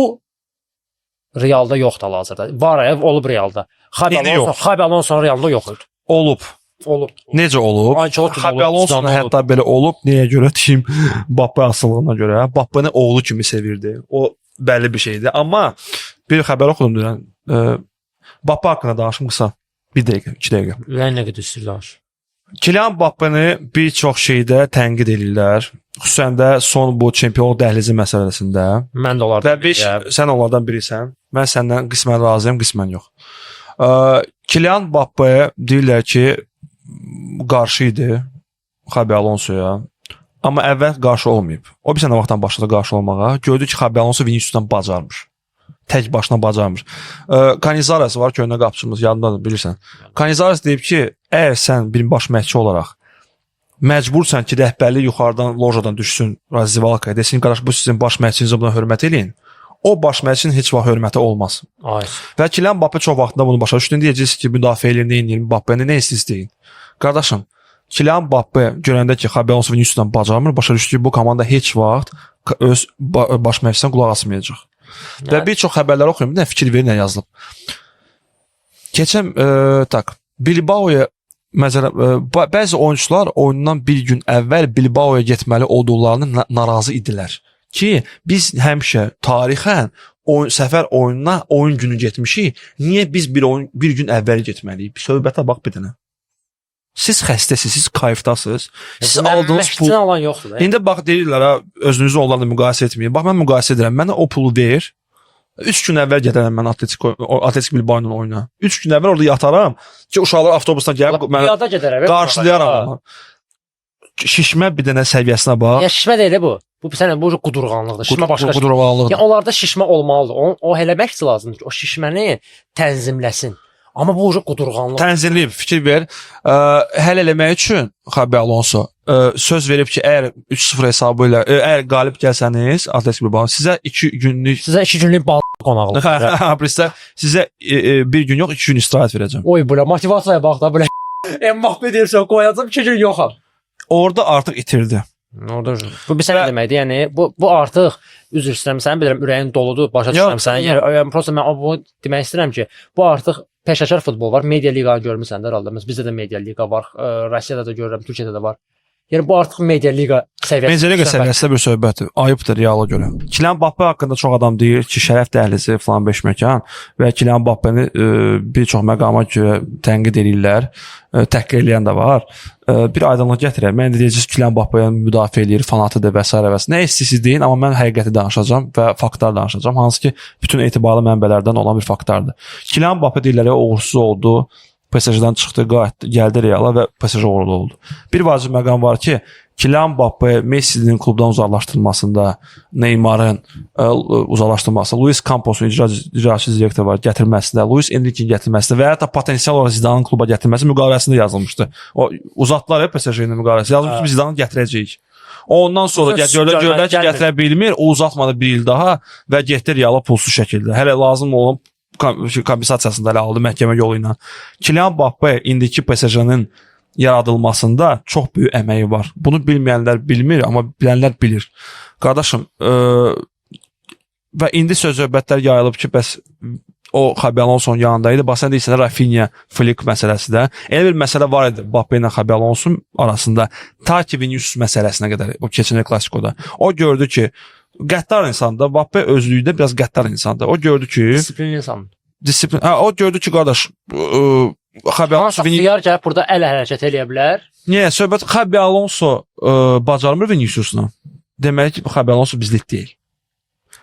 Realda yoxdur hal-hazırda. Var, olub Realda. Xabi Alonso Realda yox idi. Olub. Necə olub? Xabi Alonso hətta belə olub. Nəyə görə? Deyim, Mbappe asıllığına görə. Mbappe-ni oğlu kimi sevirdi. O bəlli bir şeydir. Amma bir xəbər oxudum deyən. Mbappe haqqında danışım qısa. 1 dəqiqə, 2 dəqiqə. Nə qədər istəyir danış. Kylian Mbappe-ni bir çox şeydə tənqid edirlər. Xüsusən də son bu çempionluq dəhlizi məsələsində. Mən də onlardan biriyəm. Sən onlardan birisən. Mən səndən qismən razıyam, qismən yox. Kylian Mbappe deyirlər ki, qarşı idi Xabi Alonsoya. Amma əvvəl qarşı olmayıb. O bir sənə vaxtdan başladı qarşı olmağa. Gördü ki, Xabi Alonso Vinicius'dan bacarmış. Tək başına bacarmış. Canizares var, köhnə qapıçımız, yadındadır, bilirsən. Canizares deyib ki, əgər sən bir baş məşqçi olaraq məcbursan ki, rəhbərlik yuxarıdan, lojadan düşsün Razzivalkaya, desin, qardaş, bu sizin baş məşqçinizə buna hörmət eləyin. O baş məşqçinin heç vaxt hörməti olmaz. Və Kylian Mbappe çox vaxtında bunu başa düşdü. Deyəcəksiniz ki, müdafiə eləyir, nə eləyir, Mbappe-ni nə istəyin. Qardaşım, Kylian Mbappe görəndə ki, Xabi Alonso Vinicius'dan bacarmır, başa düşdü ki, bu komanda heç vaxt öz baş məşqçisinə qulaq asmayacaq. Və bir çox xəbərlər oxuyum, nə fikir verin, nə yazılıb. Keçən, Bilbao'ya bəzi oyuncular oyundan bir gün əvvəl Bilbao'ya getməli olduqlarını narazı idilər. Ki, biz həmişə tarixən səfər oyununa oyun günü getmişik, niyə biz bir gün əvvəl getməliyik? Söhbətə bax bir dənə. Siz xəstəsiz, siz kayıfdasınız. Siz aldığınız pul... alan yoxdur. İndi bax deyirlər, özünüzü onlarla müqayisə etməyin. Bax, mən müqayisə edirəm. Mənə o pulu ver. 3 gün əvvəl gedərəm mən Atletik Bilbao ilə oyuna. 3 gün əvvəl orada yataram ki, uşaqlar avtobusdan gəlib mənə qarşılayaram. Şişmə bir dənə səviyyəsinə bax. Ya şişmə deyil bu. Bu qudurğanlıqdır. Şişmə başqa qudurğanlıqdır. Ya onlarda şişmə olmalıdır. O elə məqsəd lazımdır ki, o şişməni tənzimləsin. Amma bu qudurğanlıq. Tənzimləyib, fikir ver. Həll eləmək üçün Xabi Alonso söz verib ki, əgər 3-0 hesabı ilə, əgər qalib gəlsəniz Atletik Bilbao, sizə 2 günlük bal qonaqlıq. Sizə 1 gün yox, 2 gün istirahət verəcəm. Oy, belə motivasiyaya bax da, belə Mbappe deyirsən, qoyacam 2 gün yoxam. Orada artıq itirdi. Bu bir sənə deməkdir. Yəni bu artıq üzr istəyirəm, sənin bilirəm ürəyin doludur, başa düşürəm səni. Yəni prosta mən bunu demək istəyirəm ki, bu artıq peşəkar futbol var. Media liqanı görmüsən də herhalde. Bizdə də media liqa var. Rusiyada da görürəm, Türkiyədə də var. Yəni bu artıq media liqa səviyyəsi. Media liqa səviyyəsində bir söhbətdir. Ayıbdır Reala görə. Kylian Mbappe haqqında çox adam deyir ki, şərəf dəhlizi falan 5 məkan və Kylian Mbappe-ni bir çox məqama görə tənqid edirlər. Təhqir eləyən də var. Bir aydınlıq gətirək. Mən də deyəcəksiniz Kylian Mbappe-yə müdafiə eləyir, fanatıdır və s. Nə istəyirsiniz deyin, amma mən həqiqəti danışacağam və faktlar danışacağam. Hansı ki, bütün etibarlı mənbələrdən olan bir faktlardır. Kylian Mbappe deyirlər, uğursuz oldu. PSG-dan çıxdı, gəldi Reala və PSG uğurlu oldu. Bir vacib məqam var ki, Kylian Mbappe Messi'nin klubdan uzaqlaşdırılmasında, Neymar'ın uzaqlaşdırılmasında, Luis Campos'un icraçı direktor var gətirməsində, Luis Enrique'nin gətirməsində və ya da potensial olaraq Zidane'ın kluba gətirməsi müqaviləsində yazılmışdı. O uzatdılar PSG ilə müqaviləsi. Yazılmış ki, biz Zidane'ı gətirəcəyik. Ondan sonra görürlər ki, gətirə bilmir, o uzatmadı bir il daha və getdi Reala pulsuz şəkildə. Hələ lazım olan kompensasiyasında elə aldı məhkəmə yolu ilə. Kylian Mbappe indiki PSG-nin yaradılmasında çox böyük əməyi var. Bunu bilməyənlər bilmir, amma bilənlər bilir. Qardaşım, və indi söz-söhbətlər yayılıb ki, bəs o Xabi Alonsonun yanındaydı. Basən deyirsən Rafinha, Flick məsələsi də. Elə bir məsələ var idi Mbappe ilə Xabi Alonso arasında. Ta ki Vinicius məsələsinə qədər o keçən Klasikoda. O gördü ki, qəddar insandır. Mbappe özlüyündə biraz qəddar insandır. O gördü ki, Disiplin insan. O gördü ki, qardaş, Xabi Alonso Xiyar gəlib burada əl hərəkət eləyə bilər. Niyə? Söhbət Xabi Alonso bacarmır Vinicius'la. Deməli ki, Xabi Alonso bizlik deyil.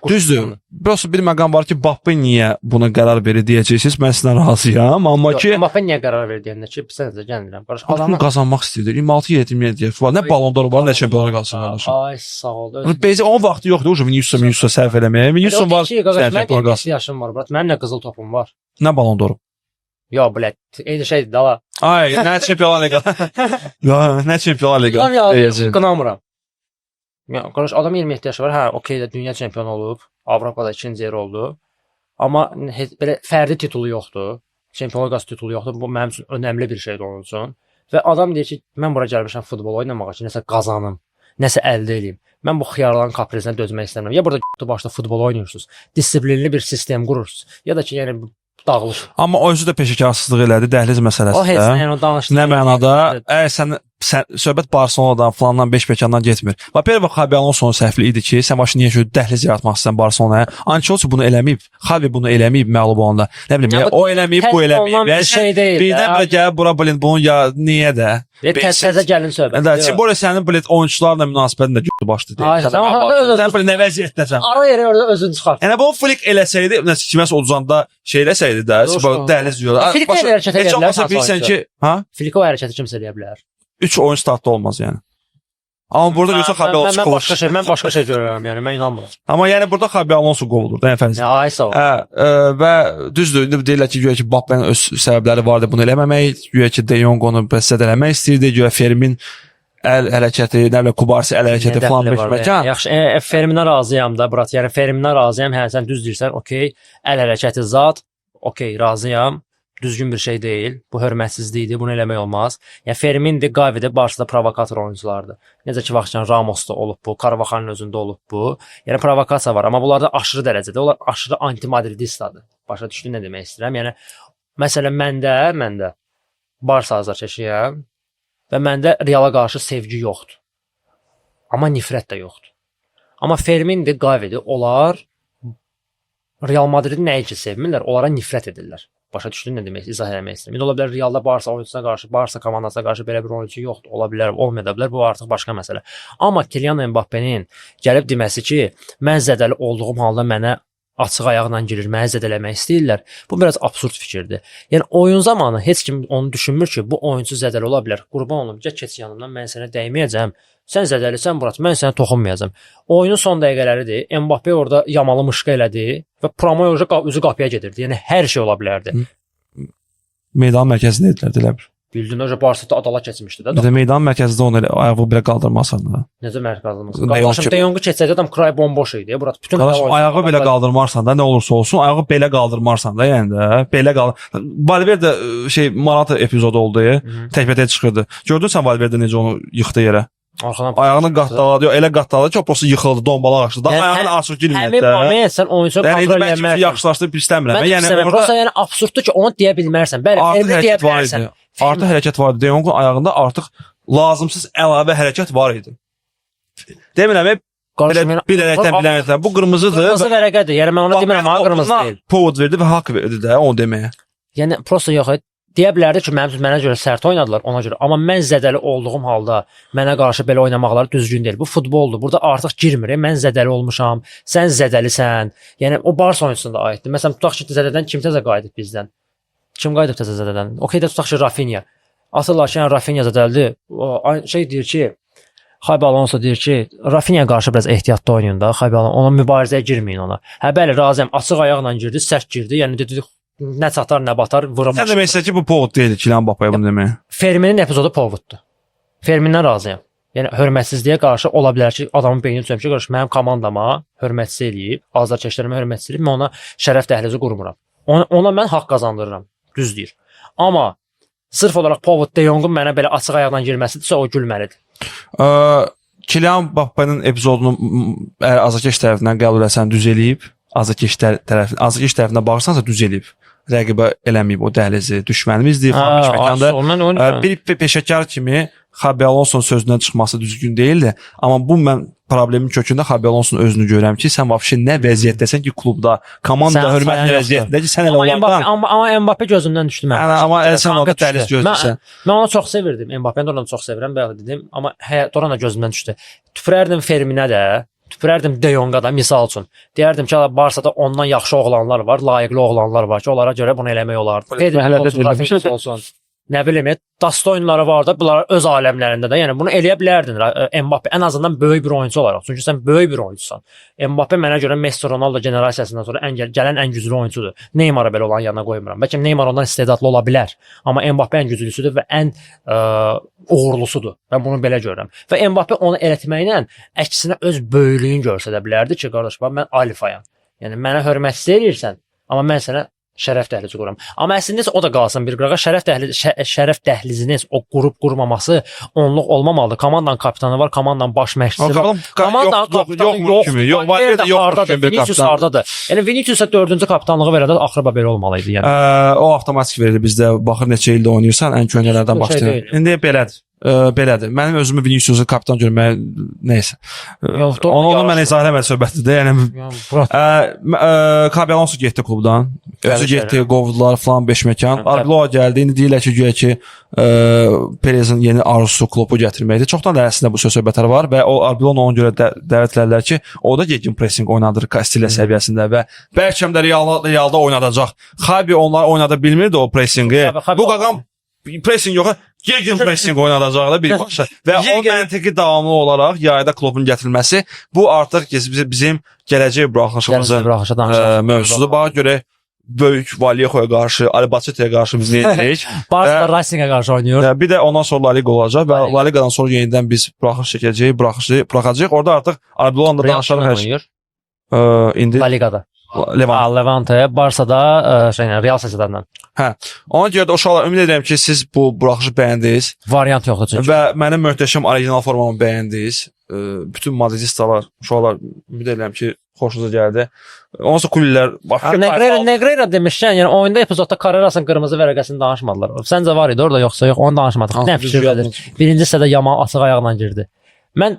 Düzdür. Burası bir məqam var ki, Mbappe niyə buna qərar verir deyəcəksiniz. Mən sizlə razıyam, amma ki Mbappe niyə qərar verdi deyəndə ki, sən də gəlmirəm. adamı qazanmaq istəyir. 26-27 var. Nə Ballon d'Or var, nə çempionlar qalsın qardaşım. Ay, sağ ol. Bezi onun vaxtı yoxdur. Vinicius'a səhv eləməyə. Vinicius var. Mənim 2 yaşım var, brat. Mənim də qızıl topum var. Nə Ballon d'Or? Yo, blət. Eyni şeydir, dala. Ay, nə çempionlar liqası. Ya, nə çempionlar liqası. Qınamıram. Ya, qardaş, adam 27 yaşı var. Hə, okey də dünya çempionu olub. Avropada 2-ci yer oldu. Amma belə fərdi titulu yoxdur. Çempionlar liqası titulu yoxdur. Bu mənim üçün önəmli bir şeydir onun üçün. Və adam deyir ki, mən bura gəlmişəm futbol oynamağa ki, nəsə qazanım, nəsə əldə edeyim. Mən bu xiyarların kaprizinə dözmək istəmirəm. Ya burada başda futbol oynayırsınız, disiplinli bir sistem qurursunuz, ya da ki, yəni dağılır. Amma o özü də peşəkarsızlıq elədi, dəhliz məsələsi. O heç yəni o danışdı. Nə mənada? Əgər sən söhbət Barselonadan, falandan, 5 bekandan getmir. Və Xabi Alonsonun səhvliyi idi ki, sən başını niyə şöyle dəhliz yaratmaq istəsən Barselonaya? Ancelotti bunu eləməyib, Xavi bunu eləməyib məğlub olanda. Nə bilim, ya, o eləməyib, bu eləməyib. Bir şey deyil. Birdən belə gəlib bura bilin bunu ya niyə də? Təzə gəlin söhbət. Çimbora sənin bilet oyunçularla münasibətin də götü başdı deyil. Sən belə nə vəziyyətdəsən? Ara yeri orada özünü çıxart. Yəni bu Flick eləsəydi, nəsə kiməsə uduzanda şey eləsəydi də, dəhliz diyorlar. Flick hərəkət edə bilər. Bilirsən ki, ha? Flick o hərəkəti kimsə eləyə bilər. 3 oyun startda olmaz yəni. Amma burada görsə Xabi Alonso qovulur. Mən başqa şey görürəm, yəni mən inanmıram. Amma yəni burada Xabi Alonso qovulur da, yəni fərz. Ay sağ ol. Və düzdür, indi deyirlər ki, güya ki Mbappe-nin öz səbəbləri vardı bunu eləməmək, güya ki De Jong onu zədələmək istəyirdi, güya Fermin əl hərəkəti, nə bilə Kubarsi əl hərəkəti falan məkan. Yaxşı, Ferminə razıyam da, brat. Yəni Ferminə razıyam. Hə, sən düz deyirsən. Okay, əl hərəkəti zat. Okay, razıyam. Düzgün bir şey deyil. Bu hörmətsizlikdir. Bunu eləmək olmaz. Yəni Fermin-dir, Gavi-dir, Barçada provokator oyunculardır. Necə ki vaxtcan Ramos da olub bu, Carvajal'ın özündə olub bu. Yəni provokasiya var, amma bunlar da aşırı dərəcədə. Onlar aşırı anti-madridistadır. Başa düşdün nə demək istəyirəm? Yəni məsələn məndə Barça azarkeşiyəm və məndə Reala qarşı sevgi yoxdur. Amma nifrət də yoxdur. Amma Fermin-dir, Gavi-dir. Onlar Real Madridi nəyi ki sevmirlər? Onlara nifrət edirlər. Başa düşdün nə demək, izah eləmək istəyirəm. İndi ola bilər Realda Barça oyunçusuna qarşı, Barça komandasına qarşı belə bir oyunçu yoxdur. Ola bilər, olmaya da bilər. Bu artıq başqa məsələ. Amma Kylian Mbappe'nin gəlib deməsi ki, mən zədəli olduğum halda mənə açıq ayaqla girir, məni zədələmək istəyirlər. Bu biraz absurd fikirdir. Yəni oyun zamanı heç kim onu düşünmür ki, bu oyunçu zədəli ola bilər. Qurban olum, gəl keç yanımdan, mən sənə dəyməyəcəm. Sən zədəlisən Murat, mən sənə toxunmayacağam. Oyunun son dəqiqələridir. Mbappe orada yamalı mışqa elədi və Promoy üzü qapıya gedirdi. Yəni hər şey ola bilərdi. Meydan mərkəzində edilər elə bir. Bildin, o Barçada adala keçmişdi də. Bir də meydan mərkəzində onu elə ayağı belə qaldırmasan da. Necə mərkəzində? Qardaşım De Jong keçsəydi adam kray bomboş idi. Murat bütün ayağı belə qaldırmarsan da, nə olursa olsun, ayağı belə qaldırmarsan da, yəni də belə qaldır. Valverde Morata epizodu oldu, təkbətə çıxırdı. Gördün sən Valverde necə onu yıxdı yerə? Ayağını qatdaladı, elə qatdaladı ki, o prosta yıxıldı, dombala açdı. Ayağını açıq girməyətdə. Həmin moment sən oyuncu kontrol eləmərsən. Yaxşılaşdırıb istəmirəm. Prosta yəni absurddur ki, onu deyə bilmərsən. Bəli, elmi deyə bilərsən. Artıq hərəkət var idi. De Jongun ayağında artıq lazımsız əlavə hərəkət var idi. Demirəm, bilənəkdən. Bu qırmızıdır. Qırmızı vərəqədir. Yəni mən ona demirəm, ha qırmızı deyil. Povod verdi və haqq verdi də onu deməyə. Yəni prosta yox, deyə bilərdi ki, mənə görə sərt oynadılar, ona görə. Amma mən zədəli olduğum halda mənə qarşı belə oynamaqları düzgün deyil. Bu futboldur. Burada artıq girmir. Mən zədəli olmuşam, sən zədəlisən. Yəni o Barça oyunçusuna da aiddir. Məsələn, tutaq ki, zədədən kim təzə qayıdıb bizdən? Kim qayıdıb təzə zədədən? Okey də tutaq ki, Rafinha. Atırlar ki, Rafinha zədəlidir. Deyir ki, Xabi Alonso deyir ki, Rafinha qarşı biraz ehtiyatlı oynayın da, Xabi Alonso. Ona mübarizəyə girməyin ona. Hə, bəli, razıyam. Açıq ayaqla girdi, sərt girdi. Yəni dedi, nə çatar, nə batar, vuramamış. Sən demək istəyirsən ki, bu povod deyil Kylian Mbappé bunu deməyə. Ferminin epizodu povuddur. Fermindən razıyam. Yəni hörmətsizliyə qarşı ola bilər ki, adamın beynini düşürəm ki, qarşı mənim komandama hörmətsiz eləyib, azarkeşlərimə hörmətsiz eləyib, mən ona şərəf dəhlizi qurmuram. Ona mən haqq qazandırıram. Düz deyir. Amma sırf olaraq Pavot De Jong'un mənə belə açıq ayaqdan girməsidirsə, o gülməlidir. Kylian Mbappé'nin epizodunu əgər azarkeş tərəfindən qəbul etsən düz eləyib, azarkeş tərəfindən baxırsansa düz eləyib. Rəqibə eləməyib o dəhlizi, düşmənimizdir, fahiş məkanda. Bir peşəkar kimi Xabi Alonso'nun sözündən çıxması düzgün deyildi. Amma bu mən problemin kökündə Xabi Alonso'nun özünü görürəm ki, sən vəbşi nə vəziyyətdəsən ki, klubda, komandada hörmətli vəziyyətdə ki, sən elə onlardan. Amma Mbappé gözümdən düşdü mən. Amma sən orada dəhliz gözləyirsən. Mən onu çox sevirdim. Mbappé'ni onu çox sevirəm, bəli dedim. Amma Doran da gözümdən düşdü. Tüpürərdim Ferminə də, tüpürərdim De Jong'a da misal üçün. Deyərdim ki, Barsada ondan yaxşı oğlanlar var, layiqli oğlanlar var ki, onlara görə bunu eləmək olardı. Pedri olsun. Nə bilim, Dastoyunları var da, bunlar öz aləmlərində də. Yəni bunu eləyə bilərdin Mbappé ən azından böyük bir oyunçu olaraq. Çünki sən böyük bir oyuncusan. Mbappé mənə görə Messi, Ronaldo generasiyasından sonra gələn ən güclü oyunçudur. Neymar'a belə olan yanına qoymuram. Bəlkə Neymar ondan istedadlı ola bilər, amma Mbappé ən güclüsüdür və ən uğurlusudur. Mən bunu belə görürəm. Və Mbappé onu elətməklə əksinə öz böyüklüyünü göstərə bilərdi ki, qardaş, bax mən alfayam. Yəni mənə hörmət istəyirsən, amma mən sənə şərəf dəhlizi quram. Amma əslində o da qalsın bir qırağa. Şərəf dəhliziniz o qurub-qurmaması onluq olmamalıdır. Komandanın kapitanı var, komandanın baş məşqçisi var. Komandanın kapitanı yoxdur. Vinicius hardadır? Yəni Viniciusa 4-cü kapitanlığı verəndə axırı belə olmalıydı. Yəni. O avtomatik verilir bizdə. Baxır neçə ildə oynayırsan, ən köhnələrdən başlayır. İndi belədir. Belədir. Mənim özümü Vinicius'u kapitan görməyə nəysə. Onu mən izah eləmədi söhbətdir. Yəni Xabi Alonso getdi klubdan. Özü getdi, qovdular falan 5 məkan. Arbeloa gəldi. İndi deyirlər ki, Perez'in yeni arzusu klubu gətirməkdir. Çoxdan da əslində bu söhbətlər var və o Arbeloa ona görə dəvət edirlər ki, o da gegen pressing oynadır Kastilya səviyyəsində və bəlkə də Realda oynadacaq. Xabi onlar oynada bilmirdi o pressingi. Bu qaqam pressing yox, gegen pressing oynadacaq da birbaşa. Və o məntiqi davamlı olaraq yayda klubun gətirilməsi bu artıq bizim gələcək buraxılışımızın mövzusudur. Bax görə böyük Vallejo'ya qarşı, Albacette'yə qarşı biz neydik? Barça Racing'ə qarşı oynayır. Bir də ondan sonra La Liga olacaq və La Liga'dan sonra yenidən biz buraxılış çəkəcəyik, buraxacağıq. Orada artıq Arbeloa'nın da danışarıq hər şey. İndi La Liga'da. Levante, Barsa'da Real Sociedad'dan. Hə. Ona görə də uşaqlar ümid edirəm ki, siz bu buraxışı bəyəndiniz. Variant yoxdur çünki. Və mənim möhtəşəm orijinal formamı bəyəndiniz. Bütün madridistalar, uşaqlar ümid edirəm ki, xoşunuza gəldi. Ondan sonra kulilər Negreira demişkən, yəni oyunda epizodda Carreras'ın qırmızı vərəqəsini danışmadılar. Səncə var idi orada yoxsa yox? Onu danışmadıq. Nə fikir verir? Birinci hissədə Yamal açıq ayaqla girdi. Mən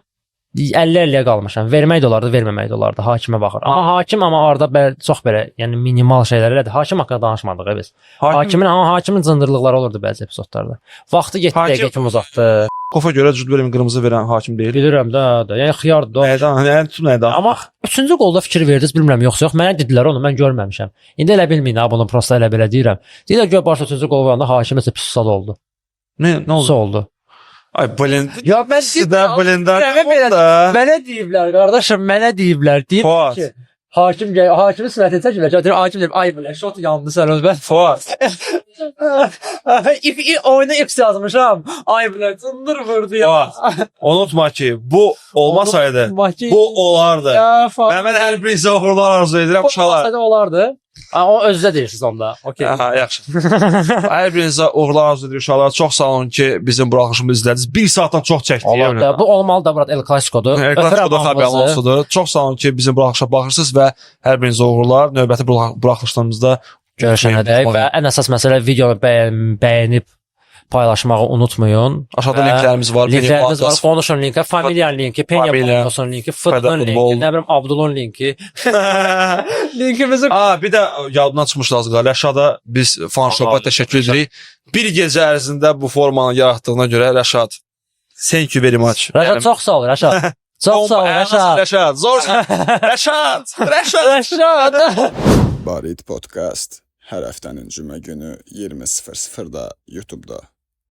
50-50-yə qalmışam. Vermək də olardı, verməmək də olardı. Hakimə baxır. Amma hakim orada çox belə, yəni minimal şeylər elədi. Hakim haqqında danışmadıq biz. Hakimin cındırlıqları olurdu bəzi epizodlarda. Vaxtı getdi, dəqiqə uzatdı. Kofa görə Cudberim qırmızı verən hakim deyil. Bilirəm də. Yəni xiyardır. Nədən? Amma 3-cü qolda fikir verdiniz, bilmirəm yoxsa yox. Mənə dedilər onu, mən görməmişəm. İndi elə bilməyin ha, bunu prosta elə belə deyirəm. Deyirlər ki, Barça 3-cü qol verəndə hakim isə pis oldu. Nə oldu? Ay Blend. Ya mən Blend'dan. Mənə deyiblər qardaşım, mənə deyiblər. Deyib ki, hakimin sifətini çəkiblər. Hakim deyib, ay belə şot yandı sən özbən. Fuat. Oyuna X yazmışam. Ay belə cındır vurdu ya. Unutma ki, bu olmasaydı, bu olardı. Mən hər birinizə uğurlar arzu edirəm uşaqlar. Bu olardı. O özünüzə deyirsiniz onda. Okay. Yaxşı. Hər birinizə uğurlar arzu edirik uşaqlar. Çox sağ olun ki, bizim buraxılışımızı izlədiniz. 1 saatdan çox çəkdik. Bu olmalı da Murat El Clasico'dur. El Clasico'da Xabi Alonso'dur. Çox sağ olun ki, bizim buraxılışa baxırsınız və hər birinizə uğurlar. Növbəti buraxılışlarımızda görüşənədək və ən əsas məsələ videonu bəyənib paylaşmağı unutmayın. Aşağıda linklərimiz var. Linklərimiz var. Konuşun linki, familiyan linki, Penya Blancos'un linki, Fıdın linki, nə bilim Abdulun linki. Linkimizi... Bir də yadımdan çıxmışdı az qala. Rəşada biz fan shop'a təşəkkür edirik. Bir gecə ərzində bu formanı yaratdığına görə Rəşad, thank you very much. Rəşad çox sağ ol Rəşad. Çox sağ ol Rəşad. Rəşad. Barit Podcast hər həftənin cümə günü 20:00-da YouTube'da.